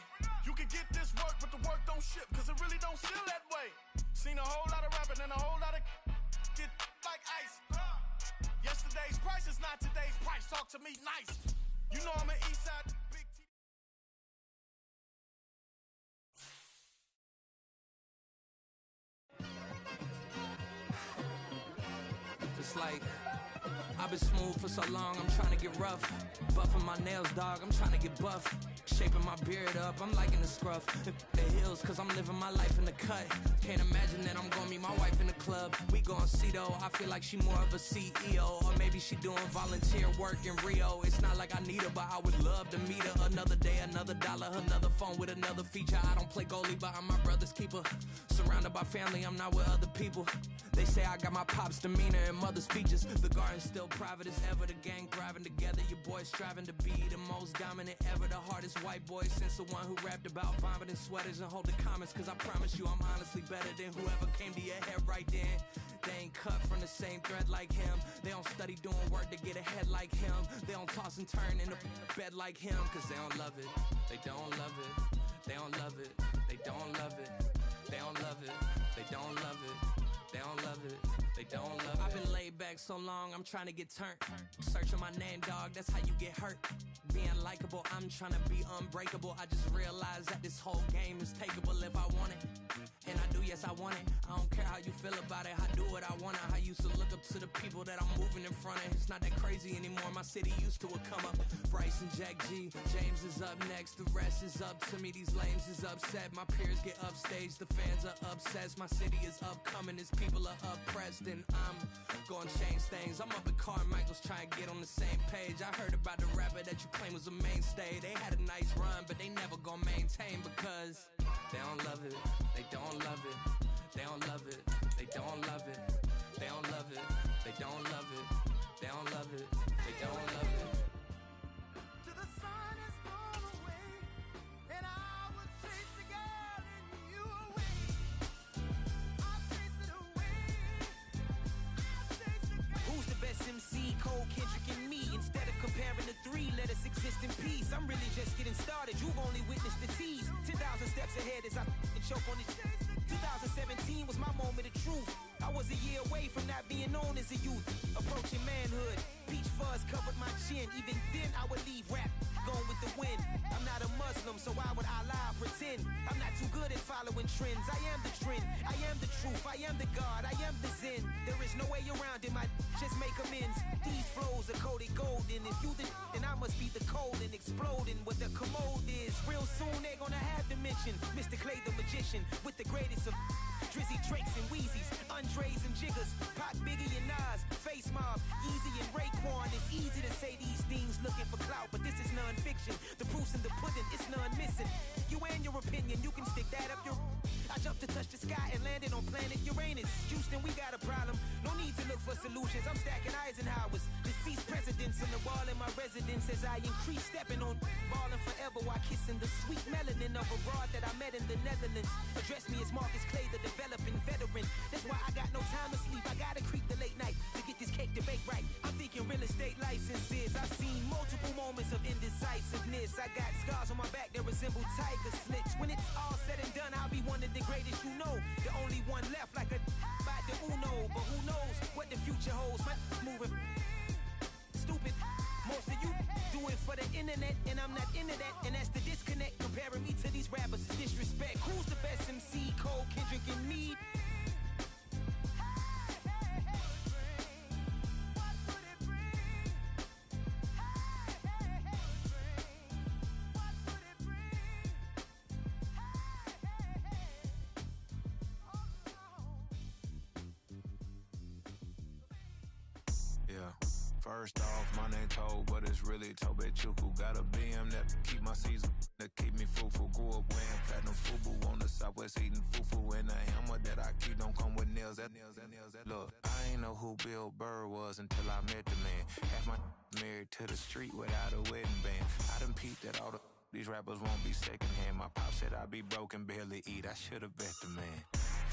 You can get this work, but the work don't ship, cause it really don't feel that way. Seen a whole lot of rapping and a whole lot of get like ice. Yesterday's price is not today's price. Talk to me nice. You know I'm an east side big T. It's like I've been smooth for so long, I'm trying to get rough. Buffing my nails, dog, I'm trying to get buff. Shaping my beard up, I'm liking the scruff. The heels, cause I'm living my life in the cut. Can't imagine that I'm gonna meet my wife in the club. We gon' see though, I feel like she more of a CEO. Or maybe she doing volunteer work in Rio. It's not like I need her, but I would love to meet her. Another day, another dollar, another phone with another feature. I don't play goalie, but I'm my brother's keeper. Surrounded by family, I'm not with other people. They say I got my pop's demeanor and mother's features. The garden's still private as ever. The gang thriving together. Your boys striving to be the most dominant ever. The hardest white boy since the one who rapped about vomiting sweaters and holding comments. Cause I promise you I'm honestly better than whoever came to your head right then. They ain't cut from the same thread like him. They don't study doing work to get ahead like him. They don't toss and turn in the bed like him. Cause they don't love it. They don't love it. They don't love it. They don't love it. They don't love it. They don't love it. They don't love it. They don't love it. I've been laid back so long, I'm trying to get turned. Searching my name, dog, that's how you get hurt. Being likable, I'm trying to be unbreakable. I just realized that this whole game is takeable if I want it. And I do, yes, I want it. I don't care how you feel about it. I do what I want. I used to look up to the people that I'm moving in front of. It's not that crazy anymore. My city used to a come up. Bryce and Jack G. James is up next. The rest is up to me. These lames is upset. My peers get upstaged. The fans are obsessed. My city is upcoming. His people are oppressed. And I'm gonna change things. I'm up at Carmichael's trying to get on the same page. I heard about the rapper that you claim was a mainstay. They had a nice run, but they never gonna maintain because they don't love it. They don't love it. They don't love it. They don't love it. They don't love it. They don't love it. They don't love it. They don't love it. Till the sun is gone away, and I will chase the girl and you away. I'll chase it away. I'll chase the girl. Who's the best MC? Cole, Kendrick, and me. Instead of comparing the three, let us exist in peace. I'm really just getting started. You've only witnessed the tease. 10,000 steps ahead as I choke on this. 2017 was my moment of truth. I was a year away from not being known as a youth. Approaching manhood, peach fuzz covered my chin. Even then I would leave rap going with the wind. I'm not a Muslim, so why would I lie or pretend? I'm not too good at following trends. I am the trend, I am the truth, I am the God, I am the Zen. There is no way around it, just make amends. These flows are coated golden. If you the then I must be the cold and exploding what the commode is. Real soon they gonna have to mention Mr. Clay the magician with the greatest of Drizzy, Drakes, and Wheezies, Andres and Jiggers, Pac, Biggie, and Nas, Face Mob, Yeezy, and Raekwon. It's easy to say these things looking for clout, but this is non-fiction. The proof's in the pudding, it's none missing. You and your opinion, you can stick that up your... I jumped to touch the sky and landed on planet Uranus. Houston, we got a problem. No need to look for solutions. I'm stacking Eisenhowers. Deceased presidents on the wall in my residence as I increase stepping on balling forever while kissing the sweet melanin of a broad that I met in the Netherlands. Address me as Marcus Clay, the developing veteran. That's why I got no time to sleep. I gotta creep the late night to get this cake debate right. I'm thinking real estate licenses. I've seen multiple moments of indecisiveness. I got scars on my back that resemble tiger slits. When it's all said and done, I'll be one of the greatest you know. The only one left like a by the Uno. But who knows what the future holds? My moving stupid. Most of you do it for the internet, and I'm not into that. And that's the disconnect. Comparing me to these rappers is disrespect. Who's the best MC? Cole, Kendrick, and Meade? First off, my name Toe, but it's really Tobe Chuku. Got a BM that keep my season, that keep me fruitful. Grew up wearing platinum FUBU on the Southwest eating fufu. And the hammer that I keep don't come with nails. Look, I ain't know who Bill Burr was until I met the man. Half my married to the street without a wedding band. I done peeped that all these rappers won't be secondhand. My pop said I'd be broke and barely eat. I should've bet the man.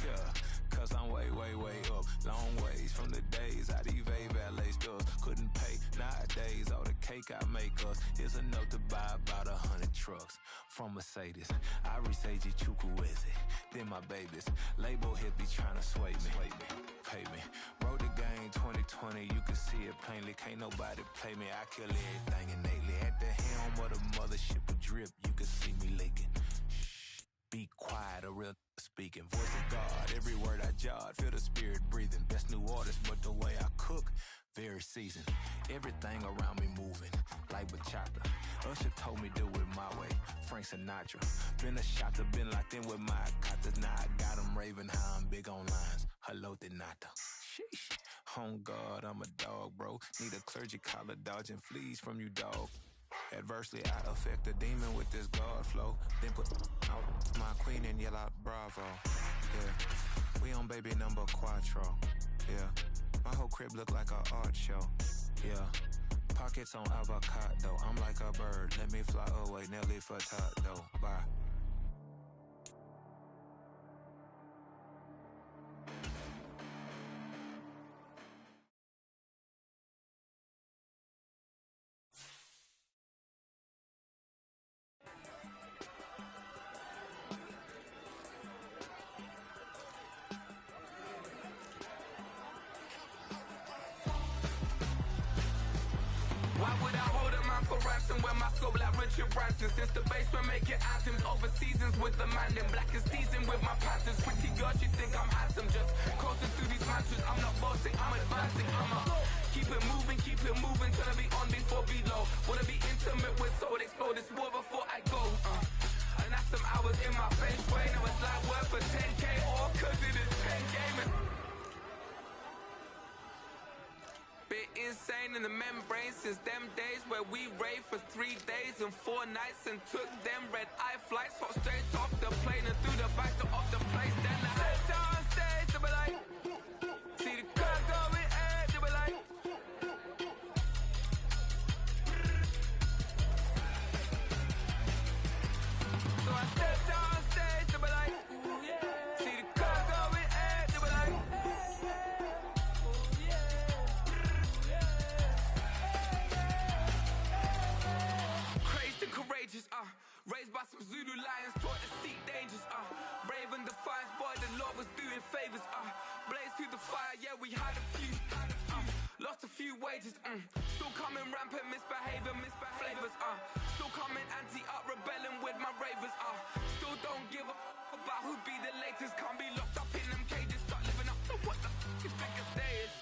Yeah, cause I'm way, way, way up. Long ways from the days I evade valet stores. Couldn't pay nowadays. All the cake I make us is enough to buy about 100 trucks from Mercedes. I resage Chukwueze, then my babies. Label hit be trying to sway me. Pay me. Wrote the game 2020, you can see it plainly. Can't nobody play me. I kill everything innately. At the helm of the mothership with drip, you can see me leaking. Shh, be quiet, a real speaking. Voice of God, every word I jot, feel the spirit breathing. Best new artist, but the way I cook, very seasoned. Everything around me moving, like bachata. Usher told me do it my way, Frank Sinatra. Been a shotter, been locked in with my katas. Now I got them raving how I'm big on lines. Hello, Denata. Sheesh. On God, I'm a dog, bro. Need a clergy collar, dodging fleas from you, dog. Adversely, I affect the demon with this God flow. Then put out my queen and yell out bravo. Yeah, we on baby number quattro. Yeah, my whole crib look like an art show. Yeah, pockets on avocado. I'm like a bird, let me fly away. Nelly Furtado, bye. Why would I hold a man for ransom when my scope like Richard Branson? Since the basement making anthems over seasons with the man, then black is teasing with my panthers. Pretty girl, she think I'm handsome, just coasting through these mantras. I'm not bossing, I'm advancing, keep it moving, till I be on before below. Wanna be intimate with soul, explode this war before I go. And that's some hours in my face way. Now it's like work for 10K, all cause it is 10 gaming. Bit insane in the membrane since them days where we raved for 3 days and 4 nights and took them red eye flights, hot straight off the plane and through the back door of the place. Then I stepped on stage to be like, see the crowd going ahead to be like. So I stepped on stage to be like, see the crowd going ahead to be like. Courageous, raised by some Zulu lions, taught to seek dangers, brave and defiant, boy, the Lord was doing favors, blaze through the fire, yeah, we had a few, lost a few wages, still coming rampant, misbehavior, flavors, still coming anti-up, rebelling with my ravers, still don't give up about who be the latest, can't be locked up in them cages, start living up to what the you think a day is.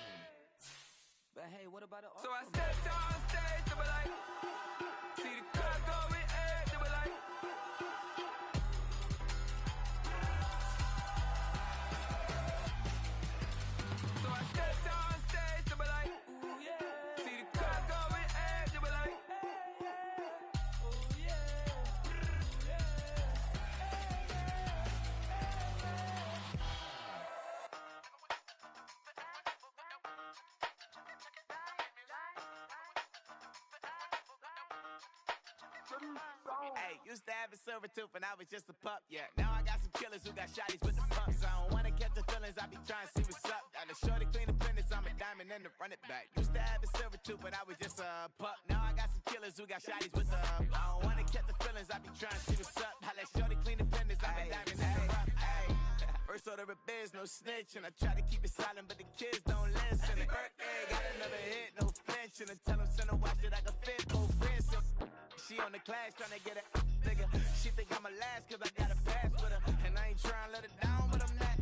But hey, what about the So I stepped on stage to be like, see the crowd going ahead to be like. So I stepped on stage to be like, see the crowd going ahead to be like. Hey, used to have a silver tooth when I was just a pup, yeah. Now I got some killers who got shotties with the pumps. I don't wanna catch the feelings, I be trying to see what's up. Got a shorty clean the business, I'm a diamond and the run it back. Used to have a silver tooth when I was just a pup. Now I got some killers who got shotties with the I don't wanna catch the feelings, I be trying to see what's up. I let shorty clean the fenders, I been diamonds in the rough. First order of biz, no snitch, and I try to keep it silent, but the kids don't listen. Birthday, got another hit, no flinch, and I tell them send a watch that I can fit, both friends. She on the class trying to get a nigga. She think I'm a last cause I got a pass with her, and I ain't trying to let her down, but I'm not.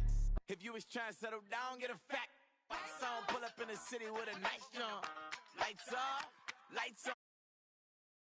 If you was trying to settle down, get a fact. Song pull up in the city with a nice jump. Lights off.